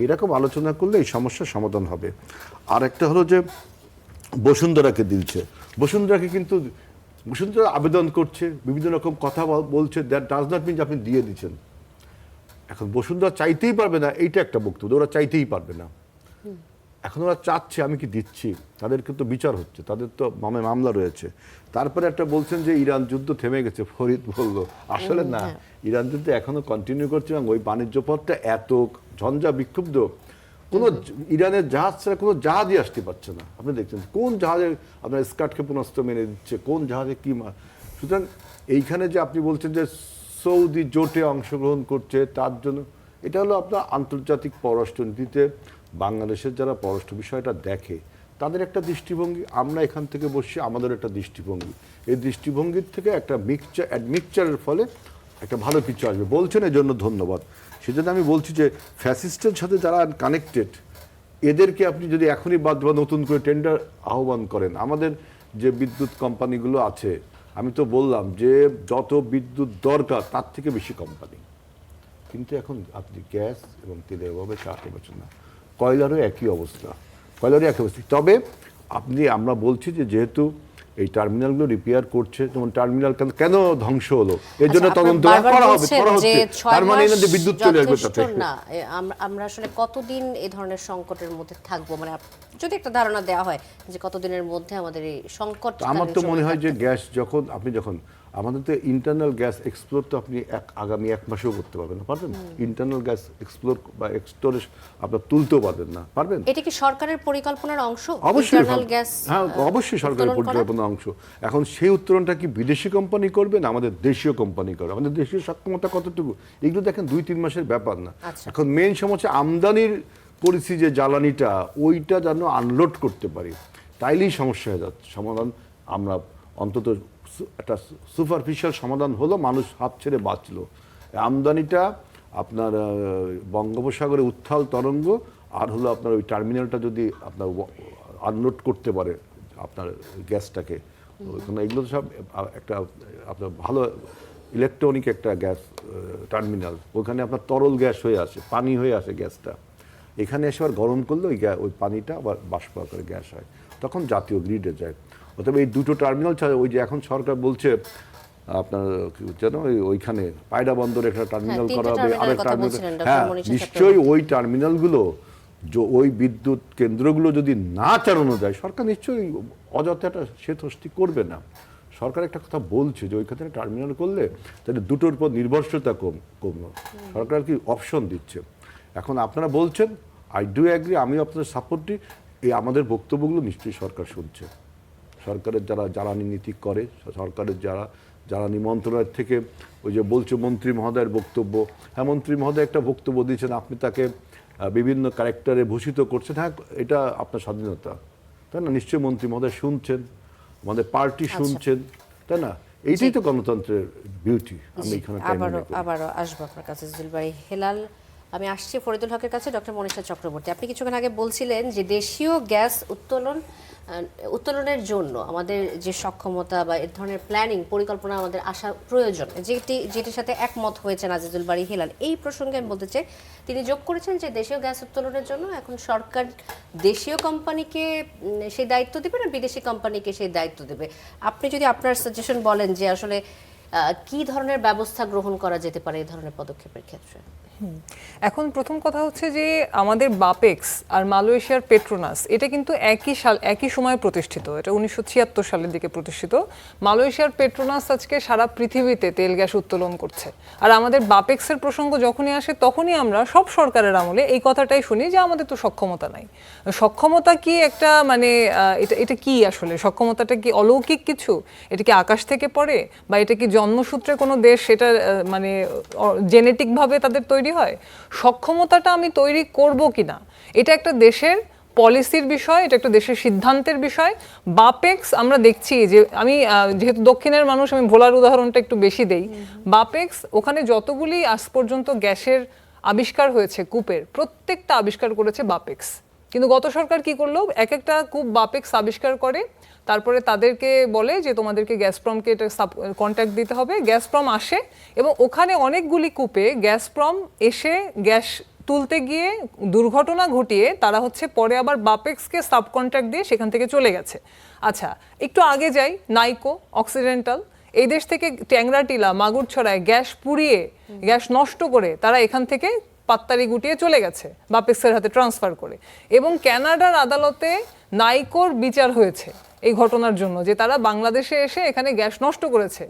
এরকম আলোচনা করলে এই সমস্যার সমাধান হবে। আর একটা হলো যে বসুন্ধরাকে দিচ্ছে, বসুন্ধরাকে কিন্তু বসুন্ধরা আবেদন করছে, বিভিন্ন রকম কথা বলছে, দ্যাট ডাজ নট মিন যে আপনি দিয়ে দিচ্ছেন। এখন বসুন্ধরা চাইতেই পারবে না, এইটা একটা বক্তব্য, ওরা চাইতেই পারবে না। এখন ওরা চাচ্ছে আমি কি দিচ্ছি, তাদের কিন্তু বিচার হচ্ছে, তাদের তো মামলা রয়েছে। তারপরে একটা বলছেন যে ইরান যুদ্ধ থেমে গেছে, ফরিদ বলল আসলে না, ইরান যুদ্ধ এখনো কন্টিনিউ করছে এবং ওই বাণিজ্য পথটা এত ঝঞ্ঝা বিক্ষুব্ধ, কোনো ইরানের জাহাজ ছাড়া কোনো জাহাজই আসতে পারছে না। আপনি দেখছেন কোন জাহাজে আপনার স্কার্ট ক্ষেপণাস্ত্র মেরে দিচ্ছে, কোন জাহাজে কি সুতরাং এইখানে যে আপনি বলছেন যে সৌদি জোটে অংশগ্রহণ করছে, তার জন্য এটা হলো আপনার আন্তর্জাতিক পররাষ্ট্রনীতিতে বাংলাদেশের যারা পররাষ্ট্র বিষয়টা দেখে তাদের একটা দৃষ্টিভঙ্গি, আমরা এখান থেকে বসছি আমাদের একটা দৃষ্টিভঙ্গি, এই দৃষ্টিভঙ্গির থেকে একটা মিক্সচারের ফলে একটা ভালো কিছু আসবে বলছেন, এই জন্য ধন্যবাদ। সেজন্য আমি বলছি যে ফ্যাসিস্টের সাথে যারা কানেক্টেড এদেরকে আপনি যদি এখনই বাদ বা নতুন করে টেন্ডার আহ্বান করেন, আমাদের যে বিদ্যুৎ কোম্পানিগুলো আছে আমি তো বললাম যে যত বিদ্যুৎ দরকার তার থেকে বেশি কোম্পানি, কিন্তু এখন আপনি গ্যাস এবং তেলের অভাবে চালাতে পারছেন না। কয়লারও একই অবস্থা, তবে আমরা বলছি যে যেহেতু এই টার্মিনালগুলো রিপেয়ার করছে, যেমন টার্মিনাল কেন ধ্বংস হলো এর জন্য তদন্ত করা হচ্ছে, তার মানে না যে বিদ্যুৎ চলে আসবে তাতে না। আমরা আসলে কতদিন এই ধরনের সংকটের মধ্যে থাকবো, মানে যদি একটা ধারণা দেওয়া হয় যে কতদিনের মধ্যে আমাদের এই সংকট? আমার তো মনে হয় যে গ্যাস যখন আমাদের তো ইন্টারনাল গ্যাস এক্সপ্লোর তো আপনি আগামী 1 মাসেও করতে পারবেন না, পারবেন? ইন্টারনাল গ্যাস এক্সপ্লোর বা এক্সপ্লোরেশ আপনার তুলতেও পারবেন না, পারবেন? এটা কি সরকারের পরিকল্পনার অংশ? অবশ্যই, গ্যাস, হ্যাঁ অবশ্যই সরকারের পরিকল্পনার অংশ। এখন সেই উত্তরণটা কি বিদেশি কোম্পানি করবে না আমাদের দেশীয় কোম্পানি করবে? আমাদের দেশীয় সক্ষমতা কতটুকু, এগুলো দেখেন 2-3 মাসের ব্যাপার না। এখন মেইন সমস্যা আমদানির পলিসি যে জ্বালানিটা ওইটা যেন আনলোড করতে পারি, তাইলেই সমস্যা হয়ে যাচ্ছে। সমাধান আমরা অন্তত একটা সুপারফিশিয়াল সমাধান হলো, মানুষ হাত ছেড়ে বাঁচলো। আমদানিটা আপনার বঙ্গোপসাগরে উত্থাল তরঙ্গ আর হলো আপনার ওই টার্মিনালটা যদি আপনার আনলোড করতে পারে আপনার গ্যাসটাকে, এগুলো সব একটা আপনার ভালো ইলেকট্রনিক একটা গ্যাস টার্মিনাল, ওখানে আপনার তরল গ্যাস হয়ে আসে, পানি হয়ে আসে গ্যাসটা, এখানে এসে আবার গরম করলে ওই পানিটা আবার বাষ্প আকারে গ্যাস হয়, তখন জাতীয় গ্রিডে যায়। অথবা এই দুটো টার্মিনাল ছাড়া ওই যে এখন সরকার বলছে আপনার যেন ওইখানে পায়রা বন্দরে একটা টার্মিনাল করা হবে, আরেক টার্মিনাল, হ্যাঁ নিশ্চয়ই ওই টার্মিনালগুলো ওই বিদ্যুৎ কেন্দ্রগুলো যদি না চালানো যায় সরকার নিশ্চয়ই অযথা একটা শ্বেতষ্টি করবে না। সরকার একটা কথা বলছে যে ওইখানে টার্মিনাল করলে তাহলে দুটোর উপর নির্ভরশীলতা কমলো, সরকার কি অপশন দিচ্ছে। এখন আপনারা বলছেন আই ডু অ্যাগ্রি, আমি আপনাদের সাপোর্ট দিই, এই আমাদের বক্তব্যগুলো নিশ্চয়ই সরকার শুনছে। সরকারের যারা জ্বালানি নীতি করে, সরকারের যারা জ্বালানি মন্ত্রণালয় থেকে ওই যে বলছে মন্ত্রী মহোদয়ের বক্তব্য, হ্যাঁ মন্ত্রী মহোদয় একটা বক্তব্য দিয়েছেন, আপনি তাকে বিভিন্ন ক্যারেক্টারে ভূষিত করছেন, হ্যাঁ এটা আপনার স্বাধীনতা, তাই না? নিশ্চয়ই মন্ত্রী মহোদয় শুনছেন, আমাদের পার্টি শুনছেন, তাই না? এইটাই তো গণতন্ত্রের বিউটি। আমি এখানে আবারও আসবো আপনার কাছে আজিজুল বারী হেলাল। আমি আসছি ফরিদুল হকের কাছে। ডক্টর মনীষা চক্রবর্তী, আপনি কিছুক্ষণ আগে বলছিলেন যে দেশীয় গ্যাস উত্তোলনের জন্য আমাদের যে সক্ষমতা বা এ ধরনের প্ল্যানিং পরিকল্পনা আমাদের আসা প্রয়োজন, যেটির সাথে একমত হয়েছেন আজিজুল বারী হেলাল। এই প্রসঙ্গে আমি বলতে চাই, তিনি যোগ করেছেন যে দেশীয় গ্যাস উত্তোলনের জন্য এখন সরকার দেশীয় কোম্পানিকে সেই দায়িত্ব দেবে না বিদেশি কোম্পানিকে সেই দায়িত্ব দেবে। আপনি যদি আপনার সাজেশন বলেন যে আসলে কি ধরনের ব্যবস্থা গ্রহণ করা যেতে পারে এই ধরনের পদক্ষেপের ক্ষেত্রে? এখন প্রথম কথা হচ্ছে যে আমাদের বাপেক্স আর মালয়েশিয়ার পেট্রোনাস এটা কিন্তু একই সময়ে প্রতিষ্ঠিত, এটা 1976 সালের দিকে প্রতিষ্ঠিত। মালয়েশিয়ার পেট্রোনাস আজকে সারা পৃথিবীতে তেল গ্যাস উত্তোলন করছে, আর আমাদের বাপেক্সের প্রসঙ্গ যখনই আসে তখনই আমরা সব সরকারের আমলে এই কথাটাই শুনি যে আমাদের তো সক্ষমতা নাই। সক্ষমতা কি একটা মানে এটা কি আসলে সক্ষমতাটা কি অলৌকিক কিছু? এটা কি আকাশ থেকে পড়ে, বা এটা কি জন্মসূত্রে কোনো দেশ সেটা মানে জেনেটিকভাবে তাদের তৈরি হয়? সক্ষমতাটা আমি তৈরি করব কিনা এটা একটা দেশের পলিসির বিষয়, এটা একটা দেশের সিদ্ধান্তের বিষয়। বাপেক্স আমরা দেখছি যে আমি যেহেতু দক্ষিণের মানুষ আমি ভোলার উদাহরণটা একটু বেশি দেই। বাপেক্স ওখানে যতগুলি আজ পর্যন্ত গ্যাসের আবিষ্কার হয়েছে কূপের, প্রত্যেকটা আবিষ্কার করেছে বাপেক্স, কিন্তু গত সরকার কি করলো, এক একটা কূপ বাপেক্স আবিষ্কার করে, তারপরে তাদেরকে বলে যে তোমাদেরকে গ্যাসপ্রমকে এটা কন্ট্যাক্ট দিতে হবে। গ্যাসপ্রম আসে এবং ওখানে অনেকগুলি কূপে গ্যাসপ্রম এসে গ্যাস তুলতে গিয়ে দুর্ঘটনা ঘটিয়ে তারা হচ্ছে পরে আবার বাপেক্সকে সাব কন্ট্রাক্ট দিয়ে সেখান থেকে চলে গেছে। আচ্ছা, একটু আগে যাই, নাইকো, অক্সিডেন্টাল, এই দেশ থেকে ট্যাংরাটিলা, মাগুরছড়ায় গ্যাস পুড়িয়ে গ্যাস নষ্ট করে তারা এখান থেকে পাত্তারি গুটিয়ে চলে গেছে বাপেক্সের হাতে ট্রান্সফার করে। এবং কানাডার আদালতে নাইকোর বিচার হয়েছে এই ঘটনার জন্য, যে তারা বাংলাদেশে এসে এখানে গ্যাস নষ্ট করেছে।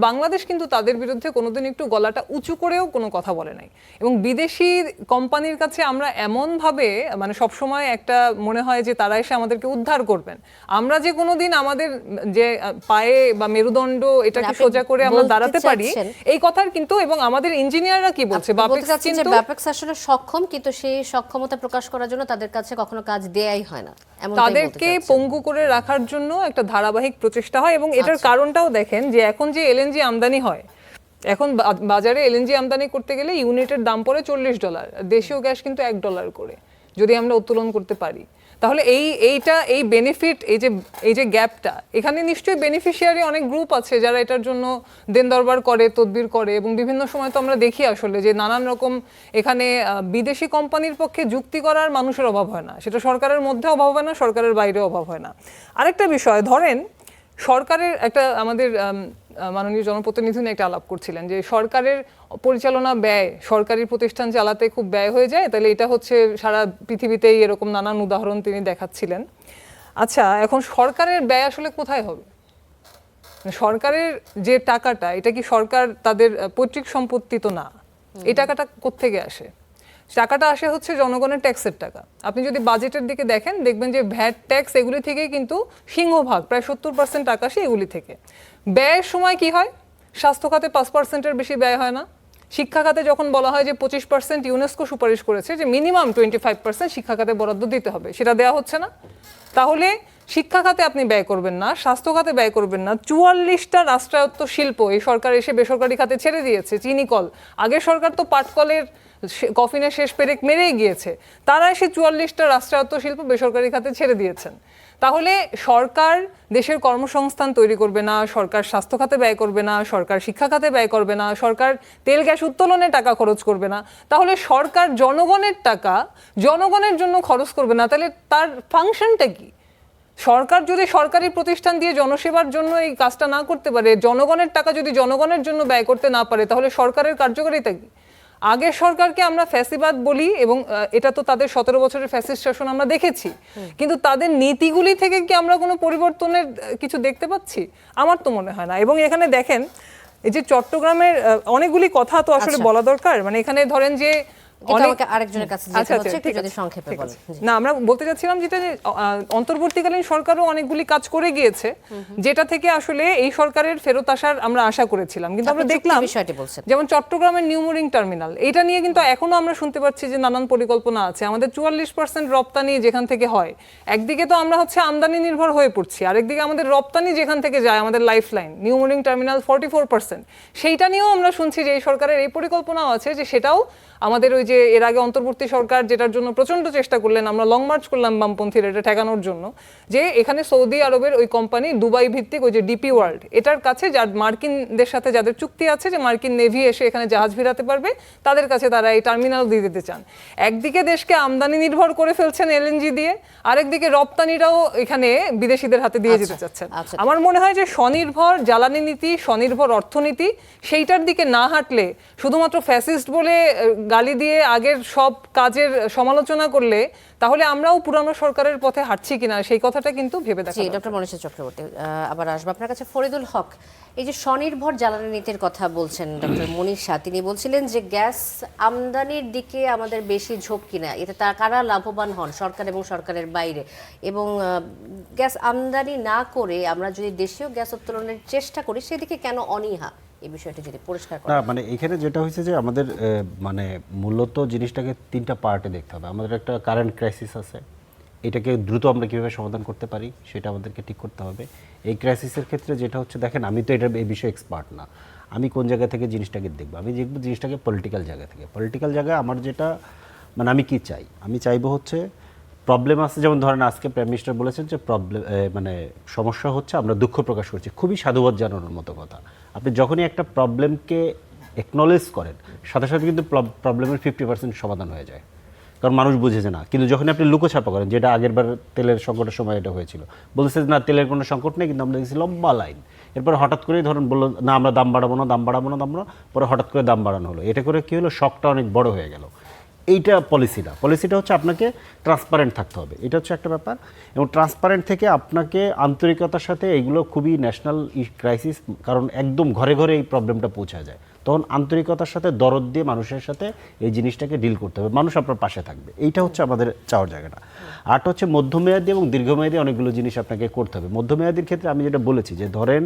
বাংলাদেশ কিন্তু তাদের বিরুদ্ধে কোনোদিন একটু গলাটা উঁচু করেও কোনো কথা বলে নাই। এবং বিদেশি কোম্পানির কাছে আমরা এমনভাবে মানে সবসময় একটা মনে হয় যে তারা এসে আমাদেরকে উদ্ধার করবেন। আমরা যে কোনোদিন আমাদের যে পায়ে বা মেরুদণ্ড এটাকে সোজা করে আমরা দাঁড়াতে পারি এই কথার কিন্তু, এবং আমাদের ইঞ্জিনিয়াররা কি বলছে, বাপেক্স আসলে সক্ষম, কিন্তু সেই সক্ষমতা প্রকাশ করার জন্য তাদের কাছে কখনো কাজ দেয়াই হয় না, তাদেরকে পঙ্গু করে রাখার জন্য একটা ধারাবাহিক প্রচেষ্টা হয়। এবং এটার কারণটাও দেখেন যে এখন যে এলএনজি আমদানি হয়, এখন বাজারে এলএনজি আমদানি করতে গেলে ইউনিটের দাম পড়ে $40, দেশীয় গ্যাস কিন্তু $1 করে যদি আমরা উত্তোলন করতে পারি। তাহলে এই বেনিফিট, এই যে গ্যাপটা, এখানে নিশ্চয়ই বেনিফিশিয়ারি অনেক গ্রুপ আছে যারা এটার জন্য দেন দরবার করে, তদবির করে, এবং বিভিন্ন সময় তো আমরা দেখি আসলে যে নানান রকম এখানে বিদেশি কোম্পানির পক্ষে যুক্তি করার মানুষের অভাব হয় না, সেটা সরকারের মধ্যে অভাব হয় না, সরকারের বাইরেও অভাব হয় না। আরেকটা বিষয় ধরেন, সরকারের একটা আমাদের মাননীয় জনপ্রতিনিধি একটা আলাপ করছিলেন যে সরকারের পরিচালনা ব্যয়, সরকারি প্রতিষ্ঠান চালাতে খুব ব্যয় হয়ে যায়, তাহলে এটা হচ্ছে সারা পৃথিবীতেই এরকম নানান উদাহরণ তিনি দেখাচ্ছিলেন। আচ্ছা, এখন সরকারের ব্যয় আসলে কোথায় হবে? সরকারের যে টাকাটা, এটা কি সরকার তাদের পৈতৃক সম্পত্তি তো না, এই টাকাটা কোত্থেকে আসে? টাকাটা আসে হচ্ছে জনগণের ট্যাক্সের টাকা। আপনি যদি বাজেটের দিকে দেখেন দেখবেন যে ভ্যাট ট্যাক্স এগুলি থেকেই কিন্তু সিংহভাগ, প্রায় 70% টাকা আসে এগুলি থেকে। ব্যয়ের সময় কি হয়? স্বাস্থ্য খাতে 5%-এর বেশি ব্যয় হয় না। শিক্ষা খাতে যখন বলা হয় যে 25%, ইউনেস্কো সুপারিশ করেছে যে মিনিমাম 25% শিক্ষা খাতে বরাদ্দ দিতে হবে, সেটা দেওয়া হচ্ছে না। তাহলে শিক্ষা খাতে আপনি ব্যয় করবেন না, স্বাস্থ্য খাতে ব্যয় করবেন না। 44টা রাষ্ট্রায়ত্ত শিল্প এই সরকার এসে বেসরকারি খাতে ছেড়ে দিয়েছে। চিনি কল, আগের সরকার তো পাটকলের কফিনের শেষ পেরেক মেরেই গিয়েছে, তারা এসে 44টা রাষ্ট্রায়ত্ত শিল্প বেসরকারি খাতে ছেড়ে দিয়েছেন। তাহলে সরকার দেশের কর্মসংস্থান তৈরি করবে না, সরকার স্বাস্থ্য খাতে ব্যয় করবে না, সরকার শিক্ষা খাতে ব্যয় করবে না, সরকার তেল গ্যাস উত্তোলনে টাকা খরচ করবে না, তাহলে সরকার জনগণের টাকা জনগণের জন্য খরচ করবে না, তাহলে তার ফাংশনটা কি? সরকার যদি সরকারি প্রতিষ্ঠান দিয়ে জনসেবার জন্য এই কাজটা না করতে পারে, জনগণের টাকা যদি জনগণের জন্য ব্যয় করতে না পারে, তাহলে সরকারের কার্যকারিতা কি? আগের সরকারকে আমরা ফ্যাসিবাদ বলি, এবং এটা তো তাদের 17 বছরের ফ্যাসিস্ট শাসন আমরা দেখেছি, কিন্তু তাদের নীতিগুলি থেকে কি আমরা কোনো পরিবর্তনের কিছু দেখতে পাচ্ছি? আমার তো মনে হয় না। এবং এখানে দেখেন, এই যে চট্টগ্রামের অনেকগুলি কথা তো আসলে বলা দরকার, মানে এখানে ধরেন যে না, আমরা বলতে চাচ্ছিলাম যেটা অন্তর্বর্তীকালীন সরকারও অনেকগুলি কাজ করে গিয়েছে, যেটা থেকে আসলে এই সরকারের ফেরত আসার আমরা আশা করেছিলাম। কিন্তু আমরা দেখলাম যেমন চট্টগ্রামের নিউমোরিং টার্মিনাল, এটা নিয়ে কিন্তু এখনো আমরা শুনতে পাচ্ছি যে নানান পরিকল্পনা আছে। আমাদের 44% রপ্তানি যেখান থেকে হয়, একদিকে তো আমরা হচ্ছে আমদানি নির্ভর হয়ে পড়ছি, আরেকদিকে আমাদের রপ্তানি যেখান থেকে যায়, আমাদের লাইফ লাইন নিউমোরিং টার্মিনাল 44%, সেইটা নিয়েও আমরা শুনছি যে এই সরকারের এই পরিকল্পনাও আছে যে সেটাও আমাদের ওই যে এর আগে অন্তর্বর্তী সরকার যেটার জন্য প্রচন্ড চেষ্টা করলেন, আমরা লং মার্চ করলাম বামপন্থীরা এটা ঠেকানোর জন্য, যে এখানে সৌদি আরবের ওই কোম্পানি দুবাই ভিত্তিক ওই যে ডিপি ওয়ার্ল্ড, এটার কাছে যার মার্কিনদের সাথে যাদের চুক্তি আছে যে মার্কিন নেভি এসে এখানে জাহাজ ভিড়াতে পারবে, তাদের কাছে তারা এই টার্মিনাল দিয়ে দিতে চান। একদিকে দেশকে আমদানি নির্ভর করে ফেলছেন এলএনজি দিয়ে, আরেকদিকে রপ্তানিটাও এখানে বিদেশিদের হাতে দিয়ে যেতে চাচ্ছেন। আমার মনে হয় যে স্বনির্ভর জ্বালানি নীতি, স্বনির্ভর অর্থনীতি, সেইটার দিকে না হাঁটলে, শুধুমাত্র ফ্যাসিস্ট বলে গালি দিয়ে আগের সব কাজের সমালোচনা করলে, তাহলে আমরাও পুরানো সরকারের পথে হাঁটছি কিনা সেই কথাটা কিন্তু ভেবে দেখা। ডক্টর মনীষা চক্রবর্তী, আবার আসবো আপনার কাছে। ফরিদুল হক, এই যে স্বনির্ভর জ্বালানি নীতির কথা বলছেন ডক্টর মনীষা, তিনি বলছিলেন যে গ্যাস আমদানির দিকে আমাদের বেশি ঝোঁক কিনা, এতে কারা লাভবান হন, সরকার এবং সরকারের বাইরে, এবং গ্যাস আমদানি না করে আমরা যদি দেশীয় গ্যাস উত্তোলনের চেষ্টা করি, সেদিকে কেন অনীহা, এই বিষয়টি যদি পরিষ্কার করা। না, মানে এখানে যেটা হয়েছে যে আমাদের মানে মূলত জিনিসটাকে 3টা পার্টে দেখতে হবে। আমাদের একটা কারেন্ট ক্রাইসিস আছে, এটাকে দ্রুত আমরা কীভাবে সমাধান করতে পারি সেটা আমাদেরকে ঠিক করতে হবে। এই ক্রাইসিসের ক্ষেত্রে যেটা হচ্ছে, দেখেন আমি তো এই বিষয়ে এক্সপার্ট না, আমি কোন জায়গা থেকে জিনিসটাকে দেখবো, আমি দেখবো জিনিসটাকে পলিটিক্যাল জায়গা থেকে। পলিটিক্যাল জায়গায় আমার যেটা মানে আমি কি চাই, আমি চাইবো হচ্ছে প্রবলেম আছে, যেমন ধরেন আজকে প্রাইম মিনিস্টার বলেছেন যে প্রবলেম মানে সমস্যা হচ্ছে, আমরা দুঃখ প্রকাশ করছি, খুবই সাধুবাদ জানানোর মতো কথা। আপনি যখনই একটা প্রবলেমকে একনলেজ করেন, সাথে সাথে কিন্তু প্রবলেমের 50% সমাধান হয়ে যায়, কারণ মানুষ বুঝেছে না। কিন্তু যখন আপনি লুকোছাপা করেন, যেটা আগেরবার তেলের সংকটের সময় এটা হয়েছিল, বলেছে না তেলের কোনো সংকট নেই, কিন্তু আমরা দেখছি লম্বা লাইন। এরপর হঠাৎ করেই ধরুন বললো না আমরা দাম বাড়াবো না, দাম বাড়াবো না, দাম বাড়াবো, পরে হঠাৎ করে দাম বাড়ানো হলো। এটা করে কী হলো, শকটা অনেক বড় হয়ে গেল। এইটা পলিসি না, পলিসিটা হচ্ছে আপনাকে ট্রান্সপারেন্ট থাকতে হবে, এটা হচ্ছে একটা ব্যাপার। এবং ট্রান্সপারেন্ট থেকে আপনাকে আন্তরিকতার সাথে, এইগুলো খুবই ন্যাশনাল ক্রাইসিস, কারণ একদম ঘরে ঘরে এই প্রবলেমটা পৌঁছা যায়, তখন আন্তরিকতার সাথে দরদ দিয়ে মানুষের সাথে এই জিনিসটাকে ডিল করতে হবে, মানুষ আপনার পাশে থাকবে, এইটা হচ্ছে আমাদের চাওয়ার জায়গাটা। আরটা হচ্ছে মধ্যমেয়াদী এবং দীর্ঘমেয়াদী অনেকগুলো জিনিস আপনাকে করতে হবে। মধ্যমেয়াদীর ক্ষেত্রে আমি যেটা বলেছি যে ধরেন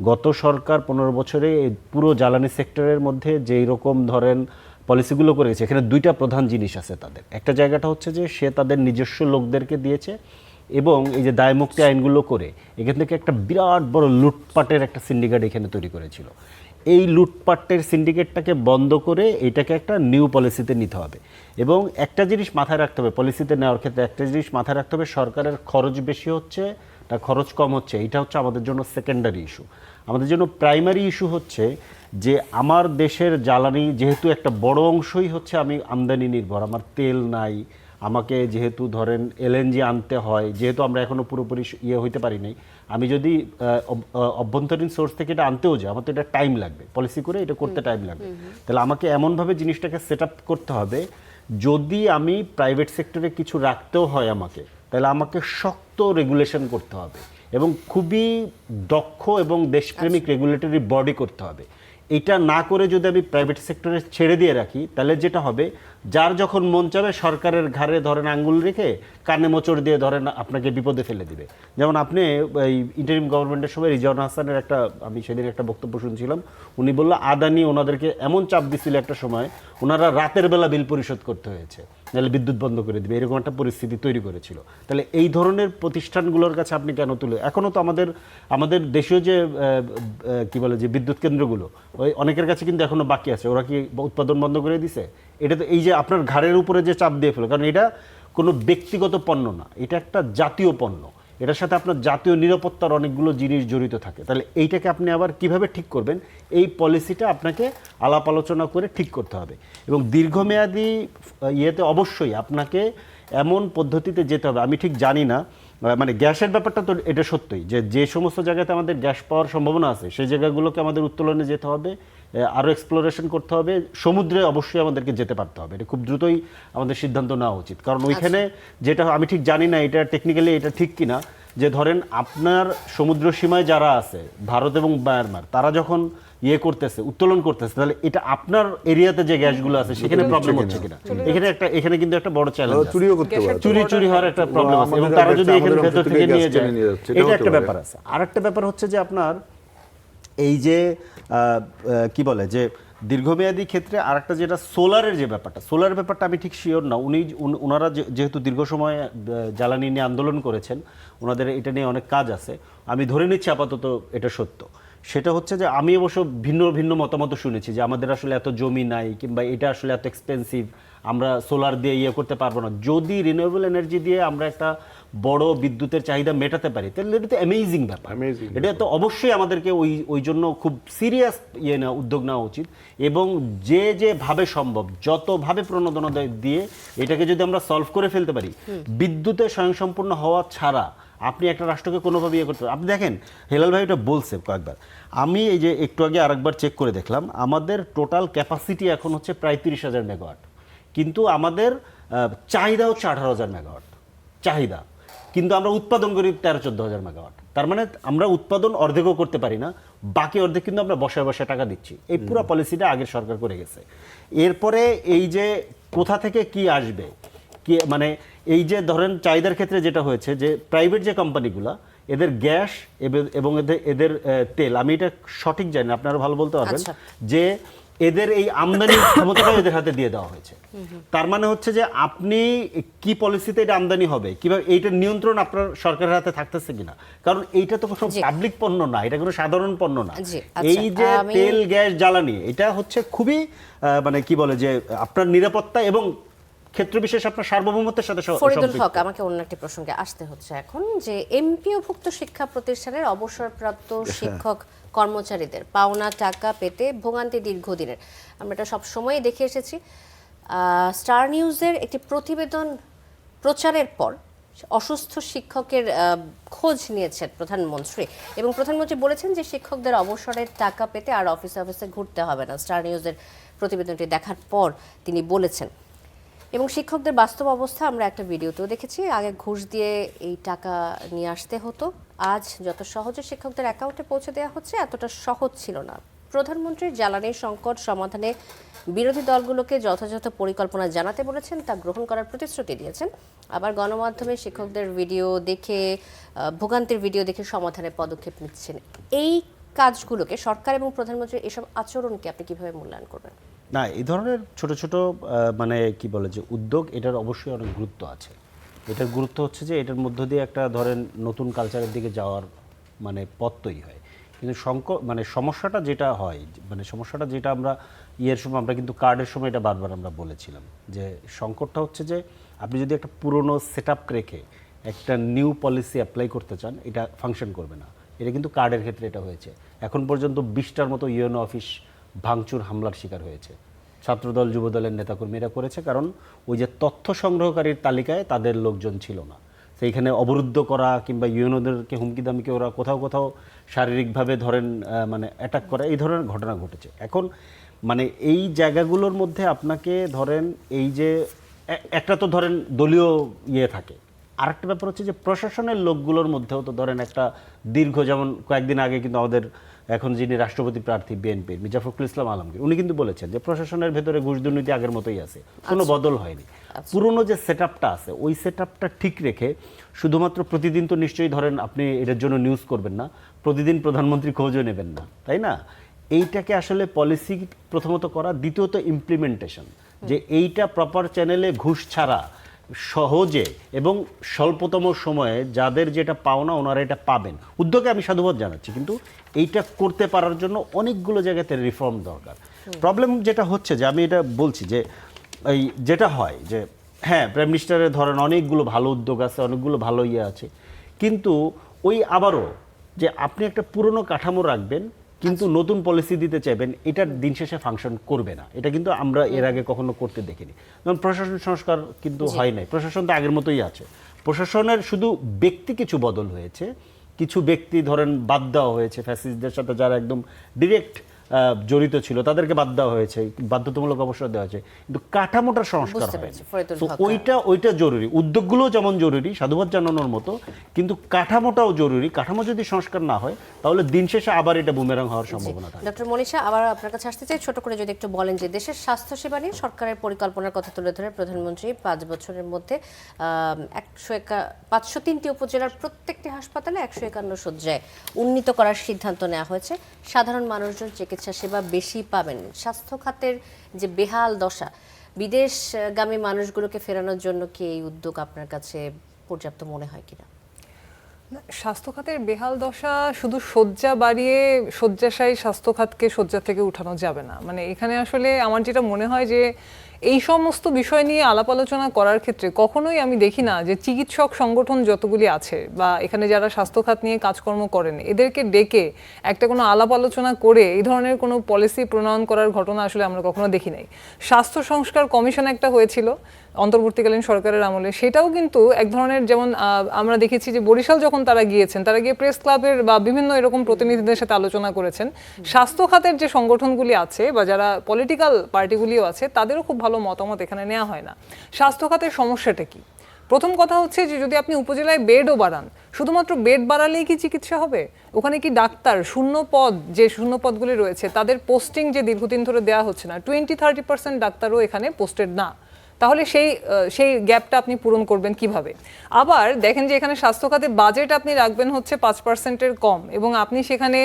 গত সরকার 15 বছরে এই পুরো জ্বালানি সেক্টরের মধ্যে যেই রকম ধরেন পলিসিগুলো করে গেছে, এখানে দুইটা প্রধান জিনিস আছে তাদের। একটা জায়গাটা হচ্ছে যে সে তাদের নিজস্ব লোকদেরকে দিয়েছে, এবং এই যে দায়মুক্তি আইনগুলো করে এখান থেকে একটা বিরাট বড় লুটপাটের একটা সিন্ডিকেট এখানে তৈরি করেছিল। এই লুটপাটের সিন্ডিকেটটাকে বন্ধ করে এটাকে একটা নিউ পলিসিতে নিতে হবে। এবং একটা জিনিস মাথায় রাখতে হবে পলিসিতে নেওয়ার ক্ষেত্রে, একটা জিনিস মাথায় রাখতে হবে, সরকারের খরচ বেশি হচ্ছে না খরচ কম হচ্ছে, এটা হচ্ছে আমাদের জন্য সেকেন্ডারি ইস্যু। আমাদের জন্য প্রাইমারি ইস্যু হচ্ছে যে আমার দেশের জ্বালানি যেহেতু একটা বড় অংশই হচ্ছে আমি আমদানি নির্ভর, আমার তেল নাই, আমাকে যেহেতু ধরেন এলএনজি আনতে হয়, যেহেতু আমরা এখনও পুরোপুরি হইতে পারি নাই, আমি যদি অভ্যন্তরীণ সোর্স থেকে এটা আনতেও যাই, আমার তো এটা টাইম লাগবে, পলিসি করে এটা করতে টাইম লাগবে। তাহলে আমাকে এমনভাবে জিনিসটাকে সেট আপ করতে হবে, যদি আমি প্রাইভেট সেক্টরে কিছু রাখতেও হয় আমাকে, তাহলে আমাকে শক্ত রেগুলেশন করতে হবে এবং খুবই দক্ষ এবং দেশপ্রেমিক রেগুলেটরি বডি করতে হবে। এটা না করে যদি আমি প্রাইভেট সেক্টরে ছেড়ে দিয়ে রাখি, তাহলে যেটা হবে, যার যখন মন চাবে সরকারের ঘাড়ে ধরেন আঙ্গুল রেখে কানে মোচড় দিয়ে ধরেন আপনাকে বিপদে ফেলে দিবে। যেমন আপনি এই ইন্টারিম গভর্নমেন্টের সময় রিজওয়ান হাসানের একটা, আমি সেদিন একটা বক্তব্য শুনছিলাম, উনি বললো আদানি ওনাদেরকে এমন চাপ দিচ্ছিল একটা সময়, ওনারা রাতের বেলা বিল পরিশোধ করতে হয়েছে, নাহলে বিদ্যুৎ বন্ধ করে দিবে, এরকম একটা পরিস্থিতি তৈরি করেছিল। তাহলে এই ধরনের প্রতিষ্ঠানগুলোর কাছে আপনি কেন তুলে, এখনও তো আমাদের দেশীয় যে কি বলে যে বিদ্যুৎ কেন্দ্রগুলো, ওই অনেকের কাছে কিন্তু এখনো বাকি আছে, ওরা কি উৎপাদন বন্ধ করে দিছে? এটা তো এই যে আপনার ঘাড়ের উপরে যে চাপ দিয়ে ফেলো, কারণ এটা কোনো ব্যক্তিগত পণ্য না, এটা একটা জাতীয় পণ্য, এটার সাথে আপনার জাতীয় নিরাপত্তার অনেকগুলো জিনিস জড়িত থাকে। তাহলে এইটাকে আপনি আবার কিভাবে ঠিক করবেন, এই পলিসিটা আপনাকে আলাপ আলোচনা করে ঠিক করতে হবে। এবং দীর্ঘমেয়াদী ইয়েতে অবশ্যই আপনাকে এমন পদ্ধতিতে যেতে হবে, আমি ঠিক জানি না, মানে গ্যাসের ব্যাপারটা তো এটা সত্যই যে সমস্ত জায়গাতে আমাদের গ্যাস পাওয়ার সম্ভাবনা আছে সেই জায়গাগুলোকে আমাদের উত্তোলনে যেতে হবে, আরও এক্সপ্লোরেশন করতে হবে, সমুদ্রে অবশ্যই আমাদেরকে যেতে পারতে হবে, এটা খুব দ্রুতই আমাদের সিদ্ধান্ত নেওয়া উচিত। কারণ ওইখানে যেটা আমি ঠিক জানি না এটা টেকনিক্যালি এটা ঠিক কিনা, যে ধরেন আপনার সমুদ্র সীমায় যারা আছে ভারত এবং মায়ানমার, তারা যখন করতেছে, উত্তোলন করতেছে, তাহলে এটা আপনার এরিয়াতে যে গ্যাসগুলো আছে সেখানে প্রবলেম হচ্ছে কিনা, এখানে কিন্তু একটা বড় চ্যালেঞ্জ, চুরিও করতে পারে, চুরি হওয়ার একটা প্রবলেম আছে, এবং তারা যদি এখানে ভেতর থেকে নিয়ে যায়, এটা একটা ব্যাপার আছে। আরেকটা ব্যাপার হচ্ছে যে আপনার এই যে কি বলে যে দীর্ঘমেয়াদী ক্ষেত্রে আরেকটা যেটা সোলারের যে ব্যাপারটা, সোলার ব্যাপারটা আমি ঠিক শিওর না, ওনারা যেহেতু দীর্ঘ সময় জ্বালানি নিয়ে আন্দোলন করেছেন, ওনাদের এটা নিয়ে অনেক কাজ আছে, আমি ধরে নিচ্ছি আপাতত এটা সত্য। সেটা হচ্ছে যে আমি অবশ্য ভিন্ন ভিন্ন মতামত শুনেছি যে আমাদের আসলে এত জমি নাই, কিংবা এটা আসলে এত এক্সপেন্সিভ, আমরা সোলার দিয়ে করতে পারবো না। যদি রিনিউয়েবল এনার্জি দিয়ে আমরা একটা বড় বিদ্যুতের চাহিদা মেটাতে পারি, তাহলে এটা তো অ্যামেজিং ব্যাপার, এটা তো অবশ্যই আমাদেরকে ওই জন্য খুব সিরিয়াস উদ্যোগ নেওয়া উচিত। এবং যেভাবে সম্ভব যতভাবে প্রণোদনা দিয়ে এটাকে যদি আমরা সলভ করে ফেলতে পারি, বিদ্যুতে স্বয়ংসম্পূর্ণ হওয়া ছাড়া আপনি একটা রাষ্ট্রকে কোনোভাবে করতে পারেন। আপনি দেখেন হেলাল ভাই এটা বলছে কয়েকবার, আমি এই যে একটু আগে আরেকবার চেক করে দেখলাম, আমাদের টোটাল ক্যাপাসিটি এখন হচ্ছে প্রায় 30,000 মেগাওয়াট, কিন্তু আমাদের চাহিদা হচ্ছে 18,000 মেগাওয়াট চাহিদা, কিন্তু আমরা উৎপাদন করি 13-14,000 মেগাওয়াট। তার মানে আমরা উৎপাদন অর্ধেকও করতে পারি না, বাকি অর্ধেক কিন্তু আমরা বসায় বসায় টাকা দিচ্ছি। এই পুরো পলিসিটা আগের সরকার করে গেছে। এরপরে এই যে কোথা থেকে কি আসবে, কি মানে এই যে ধরেন চাহিদার ক্ষেত্রে যেটা হয়েছে যে প্রাইভেট যে কোম্পানিগুলো, এদের গ্যাস এবং এদের তেল, আমি এটা সঠিক জানি না, আপনারা ভালো বলতে পারবেন, যে এদের এই আমদানির ক্ষমতাটা এদের হাতে দিয়ে দেওয়া হয়েছে। তার মানে হচ্ছে যে আপনি কি পলিসিতে এটা আমদানি হবে, কিভাবে এইটার নিয়ন্ত্রণ আপনার সরকারের হাতে থাকতেছে কিনা, কারণ এইটা তো কোনো পাবলিক পণ্য না, এটা কোনো সাধারণ পণ্য না। এই যে তেল গ্যাস জ্বালানি, এটা হচ্ছে খুবই মানে কি বলে যে আপনার নিরাপত্তা এবং ক্ষেত্র বিশেষ আপনার সার্বভৌমত্বের সাথে ফরিদুল সম্পৃক্ত। হক, আমাকে অন্য একটি প্রসঙ্গে আসতে হচ্ছে এখন, যে এমপিওভুক্ত শিক্ষা প্রতিষ্ঠানের অবসরপ্রাপ্ত শিক্ষক কর্মচারীদের পাওনা টাকা পেতে ভোগান্তি দীর্ঘদিনের, আমরা এটা সবসময় দেখে এসেছি। স্টার নিউজের একটি প্রতিবেদন প্রচারের পর অসুস্থ শিক্ষকের খোঁজ নিয়েছেন প্রধানমন্ত্রী, এবং প্রধানমন্ত্রী বলেছেন যে শিক্ষকদের অবসরের টাকা পেতে আর অফিসে অফিসে ঘুরতে হবে না। স্টার নিউজের প্রতিবেদনটি দেখার পর তিনি বলেছেন, এবং শিক্ষকদের বাস্তব অবস্থা আমরা একটা ভিডিওতেও দেখেছি, আগে ঘুষ দিয়ে এই টাকা নিয়ে আসতে হতো, আজ যত সহজে শিক্ষকদের অ্যাকাউন্টে পৌঁছে দেওয়া হচ্ছে এতটা সহজ ছিল না। প্রধানমন্ত্রীর জ্বালানি সংকট সমাধানে বিরোধী দলগুলোকে যথাযথ পরিকল্পনা জানাতে বলেছেন, তা গ্রহণ করার প্রতিশ্রুতি দিয়েছেন। আবার গণমাধ্যমে শিক্ষকদের ভিডিও দেখে, ভোগান্তির ভিডিও দেখে সমাধানের পদক্ষেপ নিচ্ছেন। এই কাজগুলোকে, সরকার এবং প্রধানমন্ত্রীর এসব আচরণকে আপনি কিভাবে মূল্যায়ন করবেন? না, এই ধরনের ছোট ছোট মানে কি বলে যে উদ্যোগ, এটার অবশ্যই অনেক গুরুত্ব আছে। এটার গুরুত্ব হচ্ছে যে এটার মধ্য দিয়ে একটা ধরেন নতুন কালচারের দিকে যাওয়ার মানে পথ তৈরি হয়। কিন্তু মানে সমস্যাটা যেটা হয়, মানে সমস্যাটা যেটা আমরা সময় আমরা কিন্তু কার্ডের সময় এটা বারবার আমরা বলেছিলাম যে সংকটটা হচ্ছে যে আপনি যদি একটা পুরনো সেট আপ রেখে একটা নিউ পলিসি অ্যাপ্লাই করতে চান, এটা ফাংশন করবে না। এটা কিন্তু কার্ডের ক্ষেত্রে এটা হয়েছে। এখন পর্যন্ত 20টার মতো ইউএনও অফিস ভাঙচুর হামলার শিকার হয়েছে। ছাত্রদল যুবদলের নেতাকর্মীরা করেছে, কারণ ওই যে তথ্য সংগ্রহকারীর তালিকায় তাদের লোকজন ছিল না। সেইখানে অবরুদ্ধ করা কিংবা ইউএনওদেরকে হুমকি দামিকে ওরা কোথাও কোথাও শারীরিকভাবে ধরেন মানে অ্যাটাক করা, এই ধরনের ঘটনা ঘটেছে। এখন মানে এই জায়গাগুলোর মধ্যে আপনাকে ধরেন এই যে একটা তো ধরেন দলীয় থাকে, আরেকটা ব্যাপার হচ্ছে যে প্রশাসনের লোকগুলোর মধ্যেও তো ধরেন একটা দীর্ঘ, যেমন কয়েকদিন আগে কিন্তু আমাদের এখন যিনি রাষ্ট্রপতি প্রার্থী বিএনপির মির্জা ফখরুল ইসলাম আলমগীর, উনি কিন্তু বলেছেন যে প্রশাসনের ভেতরে ঘুষ দুর্নীতি আগের মতোই আছে, কোনো বদল হয়নি। পুরনো যে সেট আপটা আছে ওই সেট আপটা ঠিক রেখে শুধুমাত্র প্রতিদিন তো নিশ্চয়ই ধরেন আপনি এটার জন্য নিউজ করবেন না, প্রতিদিন প্রধানমন্ত্রী খোঁজও নেবেন না, তাই না? এইটাকে আসলে পলিসি প্রথমত করা, দ্বিতীয়ত ইমপ্লিমেন্টেশন, যে এইটা প্রপার চ্যানেলে ঘুষ ছাড়া সহজে এবং স্বল্পতম সময়ে যাদের যেটা পাওনা ওনারা এটা পাবেন। উদ্যোগে আমি সাধুবাদ জানাচ্ছি, কিন্তু এইটা করতে পারার জন্য অনেকগুলো জায়গাতে রিফর্ম দরকার। প্রবলেম যেটা হচ্ছে যে আমি এটা বলছি যে এই যেটা হয় যে হ্যাঁ, প্রাইম মিনিস্টারের ধরেন অনেকগুলো ভালো উদ্যোগ আছে, অনেকগুলো ভালো আছে, কিন্তু ওই আবারও যে আপনি একটা পুরনো কাঠামো রাখবেন কিন্তু নতুন পলিসি দিতে চাইবেন, এটার দিন শেষে ফাংশন করবে না। এটা কিন্তু আমরা এর আগে কখনো করতে দেখিনি। যেমন প্রশাসন সংস্কার কিন্তু হয় নাই, প্রশাসন তো আগের মতোই আছে। প্রশাসনের শুধু ব্যক্তি কিছু বদল হয়েছে, কিছু ব্যক্তি ধরেন বাদ দেওয়া হয়েছে, ফ্যাসিস্টদের সাথে যারা একদম ডিরেক্ট জড়িত ছিল তাদেরকে বাদ দেওয়া হয়েছে, বাধ্যতামূলক অবসর দেওয়া হয়েছে, কিন্তু কাঠামোটার সংস্কার হয়নি। তো ওইটা জরুরি, উদ্যোগগুলো যেমন জরুরি সাধুবাদ জানানোর মতো, কিন্তু কাঠামোটাও জরুরি। কাঠামো যদি সংস্কার না হয় তাহলে দিন শেষে আবার এটা বুমেরাং হওয়ার সম্ভাবনা থাকে। ডক্টর মনীষা, আবার আপনার কাছে আসতে চাই, ছোট করে যদি একটু বলেন যে দেশের স্বাস্থ্যসেবা নিয়ে সরকারের পরিকল্পনার কথা তুলে ধরে প্রধানমন্ত্রী 5 বছরের মধ্যে 503টি উপজেলার প্রত্যেকটি হাসপাতালে 151 শয্যায় উন্নীত করার সিদ্ধান্ত নেওয়া হয়েছে। সাধারণ মানুষজন চিকিৎসা সেবা বেশি পাবেন। স্বাস্থ্য খাতের যে বেহাল দশা, বিদেশগামী মানুষগুলোকে ফেরানোর জন্য কি এই উদ্যোগ আপনার কাছে পর্যাপ্ত মনে হয় কিনা? স্বাস্থ্য খাতের বেহাল দশা শুধু শয্যা বাড়িয়ে শয্যাশায়ী স্বাস্থ্য খাতকে শয্যা থেকে উঠানো যাবে না। মানে এখানে আসলে আমার যেটা মনে হয় যে এই সমস্ত বিষয় নিয়ে আলাপ আলোচনা করার ক্ষেত্রে কখনোই আমি দেখি না যে চিকিৎসক সংগঠন যতগুলি আছে বা এখানে যারা স্বাস্থ্যখাত নিয়ে কাজকর্ম করেন এদেরকে ডেকে একটা কোনো আলাপ আলোচনা করে এই ধরনের কোনো পলিসি প্রণয়ন করার ঘটনা আসলে আমরা কখনো দেখি নাই। স্বাস্থ্য সংস্কার কমিশন একটা হয়েছিল অন্তর্বর্তীকালীন সরকারের আমলে, সেটাও কিন্তু এক ধরনের, যেমন আমরা দেখেছি যে বরিশাল যখন তারা গিয়েছেন, তারা গিয়ে প্রেস ক্লাবের বা বিভিন্ন এরকম প্রতিনিধিদের সাথে আলোচনা করেছেন। স্বাস্থ্য খাতের যে সংগঠনগুলি আছে বা যারা পলিটিক্যাল পার্টিগুলিও আছে তাদেরও খুব ভালো মতামত এখানে নেওয়া হয় না। স্বাস্থ্য খাতের সমস্যাটা কি? প্রথম কথা হচ্ছে যে যদি আপনি উপজেলায় বেডও বাড়ান, শুধুমাত্র বেড বাড়ালেই কি চিকিৎসা হবে? ওখানে কি ডাক্তার শূন্য পদগুলি রয়েছে তাদের পোস্টিং যে দীর্ঘদিন ধরে দেওয়া হচ্ছে না, 20-30% ডাক্তারও এখানে পোস্টেড না, তাহলে সেই গ্যাপটা আপনি পূরণ করবেন কিভাবে? আবার দেখেন যে এখানে স্বাস্থ্য খাতে বাজেট আপনি রাখবেন হচ্ছে 5%-এর কম, এবং আপনি সেখানে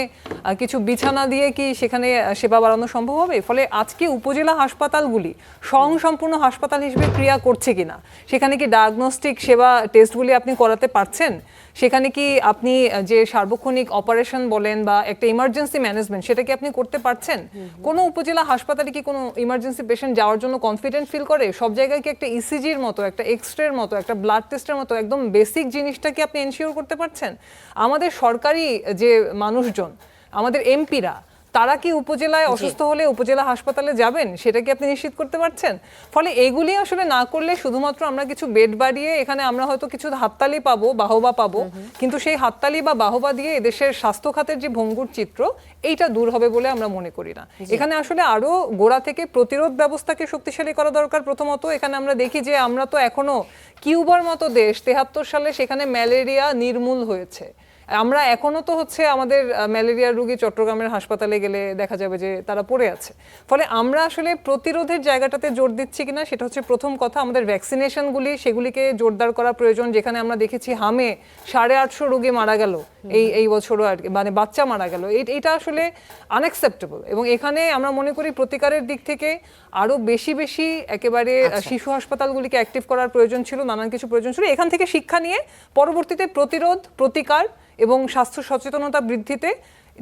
কিছু বিছানা দিয়ে কি সেখানে সেবা বাড়ানো সম্ভব হবে? ফলে আজকে উপজেলা হাসপাতালগুলি স্বয়ংসম্পূর্ণ হাসপাতাল হিসেবে ক্রিয়া করছে কিনা, সেখানে কি ডায়াগনস্টিক সেবা টেস্টগুলি আপনি করাতে পারছেন, সেখানে কি আপনি যে সার্বক্ষণিক অপারেশন বলেন বা একটা ইমার্জেন্সি ম্যানেজমেন্ট সেটা কি আপনি করতে পারছেন? কোনো উপজেলা হাসপাতালে কি কোনো ইমার্জেন্সি পেশেন্ট যাওয়ার জন্য কনফিডেন্ট ফিল করে? সব জায়গায় কি একটা ইসিজির মতো, একটা এক্সরের মতো, একটা ব্লাড টেস্টের মতো একদম বেসিক জিনিসটা কি আপনি এনশিওর করতে পারছেন? আমাদের সরকারি যে মানুষজন, আমাদের এমপিরা, তারা কি উপজেলায় অসুস্থ হলে উপজেলা হাসপাতালে যাবেন? সেটা কি আপনি নিশ্চিত করতে পারছেন? ফলে এগুলি আসলে না করলে শুধুমাত্র আমরা কিছু বেড বাড়িয়ে এখানে আমরা হয়তো কিছু হাততালি পাবো, বাহবা পাবো, কিন্তু সেই হাততালি বা বাহবা দিয়ে এদেশের স্বাস্থ্য খাতের যে ভঙ্গুর চিত্র, এইটা দূর হবে বলে আমরা মনে করি না। এখানে আসলে আরো গোড়া থেকে প্রতিরোধ ব্যবস্থাকে শক্তিশালী করা দরকার। প্রথমত এখানে আমরা দেখি যে আমরা তো এখনো কিউবার মতো দেশ, 73 সালে সেখানে ম্যালেরিয়া নির্মূল হয়েছে। আমরা এখনো তো হচ্ছে আমাদের ম্যালেরিয়ার রোগী চট্টগ্রামের হাসপাতালে গেলে দেখা যাবে যে তারা পড়ে আছে। ফলে আমরা আসলে প্রতিরোধের জায়গাটাতে জোর দিচ্ছি কিনা সেটা হচ্ছে প্রথম কথা। আমাদের ভ্যাকসিনেশনগুলি সেগুলিকে জোরদার করা প্রয়োজন। যেখানে আমরা দেখেছি হামে 850 রোগী মারা গেল এই বছরও আর কি, মানে বাচ্চা মারা গেল, এটা আসলে আনএক্সেপ্টেবল। এবং এখানে আমরা মনে করি প্রতিকারের দিক থেকে আরো বেশি বেশি একেবারে শিশু হাসপাতালগুলিকে অ্যাক্টিভ করার প্রয়োজন ছিল, নানান কিছু প্রয়োজন ছিল। এখান থেকে শিক্ষা নিয়ে পরবর্তীতে প্রতিরোধ, প্রতিকার এবং স্বাস্থ্য সচেতনতা বৃদ্ধিতে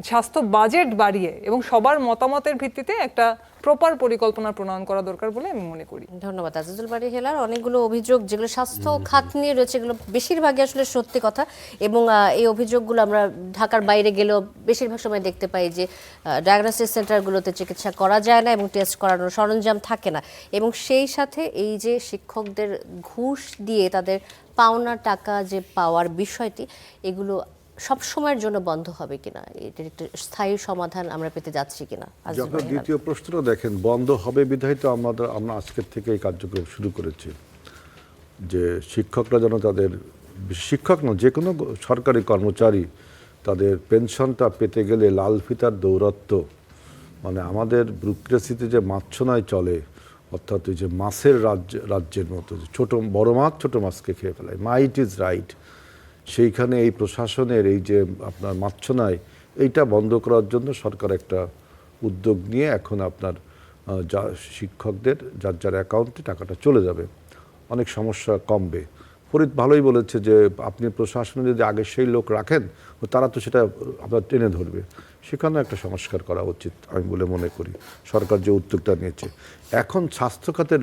স্বাস্থ্য বাজেট বাড়িয়ে এবং সবার মতামতের ভিত্তিতে একটা প্রপার পরিকল্পনা প্রণয়ন করা দরকার বলে আমি মনে করি। ধন্যবাদ আজিজুল বারী হেলাল। অনেকগুলো অভিযোগ যেগুলো স্বাস্থ্য খাত নিয়ে রয়েছে, এগুলো বেশিরভাগই আসলে সত্যি কথা, এবং এই অভিযোগগুলো আমরা ঢাকার বাইরে গেলেও বেশিরভাগ সময় দেখতে পাই যে ডায়াগনস্টিক সেন্টারগুলোতে চিকিৎসা করা যায় না এবং টেস্ট করানোর সরঞ্জাম থাকে না, এবং সেই সাথে এই যে শিক্ষকদের ঘুষ দিয়ে তাদের পাওনা টাকা যে পাওয়ার বিষয়টি, এগুলো সব সময়ের জন্য বন্ধ হবে কিনা, এটার একটা স্থায়ী সমাধান আমরা পেতে যাচ্ছি কিনা? যখন দ্বিতীয় প্রশ্নটা দেখেন, বন্ধ হবে বিধায় তো আমরা আজকের থেকে এই কার্যক্রম শুরু করেছি যে শিক্ষকরা যেন তাদের, শিক্ষক না যে কোনো সরকারি কর্মচারী তাদের পেনশনটা পেতে গেলে লাল ফিতার দৌরত্ব, মানে আমাদের ব্যুরোক্রেসিতে যে মাছছনায় চলে, অর্থাৎ ওই যে মাছের রাজ্যের মতো, ছোট বড় মাছ ছোট মাছকে খেয়ে ফেলায়, মাইট ইজ রাইট, সেইখানে এই প্রশাসনের এই যে আপনার মাছছনায়, এইটা বন্ধ করার জন্য সরকার একটা উদ্যোগ নিয়ে এখন আপনার যা শিক্ষকদের যার যার অ্যাকাউন্টে টাকাটা চলে যাবে, অনেক সমস্যা কমবে। ফরিদ ভালোই বলেছে যে আপনি প্রশাসনে যদি আগে সেই লোক রাখেন, তারা তো সেটা আপনার টেনে ধরবে, সেখানেও একটা সংস্কার করা উচিত আমি বলে মনে করি। সরকার যে উদ্যোগটা নিয়েছে। এখন স্বাস্থ্য খাতের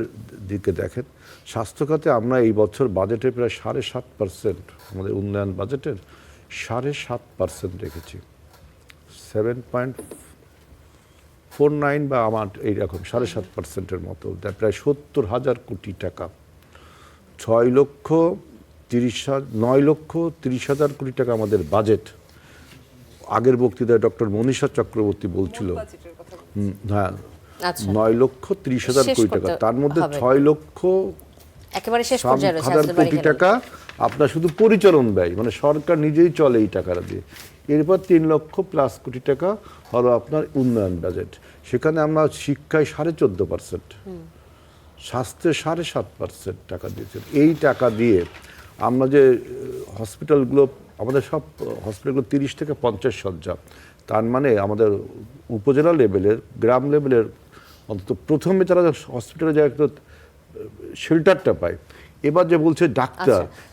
দিকে দেখেন, স্বাস্থ্য খাতে আমরা এই বছর বাজেটে প্রায় 7.5%, আমাদের উন্নয়ন বাজেটের 7.5% রেখেছি, 7.49 বা আমার এইরকম 7.5%-এর মতো, প্রায় 70,000 কোটি টাকা, 9,30,000 কোটি টাকা আমাদের বাজেট। আগের বক্তৃতায় ডক্টর মনীষা চক্রবর্তী বলছিল, হ্যাঁ, 9,30,000 কোটি টাকা, তার মধ্যে 6,60,000 কোটি টাকা আপনার শুধু পরিচালন ব্যয়, মানে সরকার নিজেই চলে এই টাকাটা দিয়ে। এরপর 3,00,000+ কোটি টাকা হলো আপনার উন্নয়ন বাজেট। সেখানে আমরা শিক্ষায় 14.5%, স্বাস্থ্যে 7.5% টাকা দিয়েছেন। এই টাকা দিয়ে আমরা যে হসপিটালগুলো, আমাদের সব হসপিটালগুলো 30 থেকে 50 শয্যা, তার মানে আমাদের উপজেলা লেভেলের, গ্রাম লেভেলের অন্তত প্রথমে তারা হসপিটালে যায় একটু শেল্টারটা পায়। এবার যে বলছে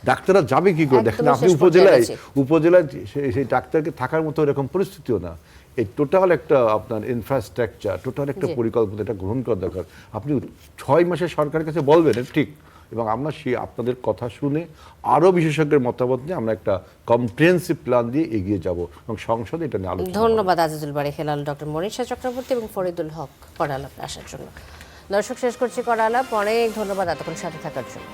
ডাক্তাররা যাবে কি করে? দেখেন আপনি উপজেলায় সেই ডাক্তারকে থাকার মতো এরকম পরিস্থিতিও না। এই টোটাল একটা আপনার ইনফ্রাস্ট্রাকচার, টোটাল একটা পরিকল্পনা এটা গ্রহণ করা দরকার। আপনি 6 মাসে সরকারের কাছে বলবেন ঠিক, এবং আমরা সেই আপনাদের কথা শুনে আরও বিশেষজ্ঞের মতামত নিয়ে আমরা একটা কম্প্রিহেন্সিভ প্ল্যান দিয়ে এগিয়ে যাব এবং সংসদে এটা নিয়ে আলোচনা। ধন্যবাদ আজিজুল বারী হেলাল, ডক্টর মনীষা চক্রবর্তী এবং ফরিদুল হক কড়া আলাপে আসার জন্য। দর্শক, শেষ করছি কড়া আলাপ। অনেক ধন্যবাদ এতক্ষণ সাথে থাকার জন্য।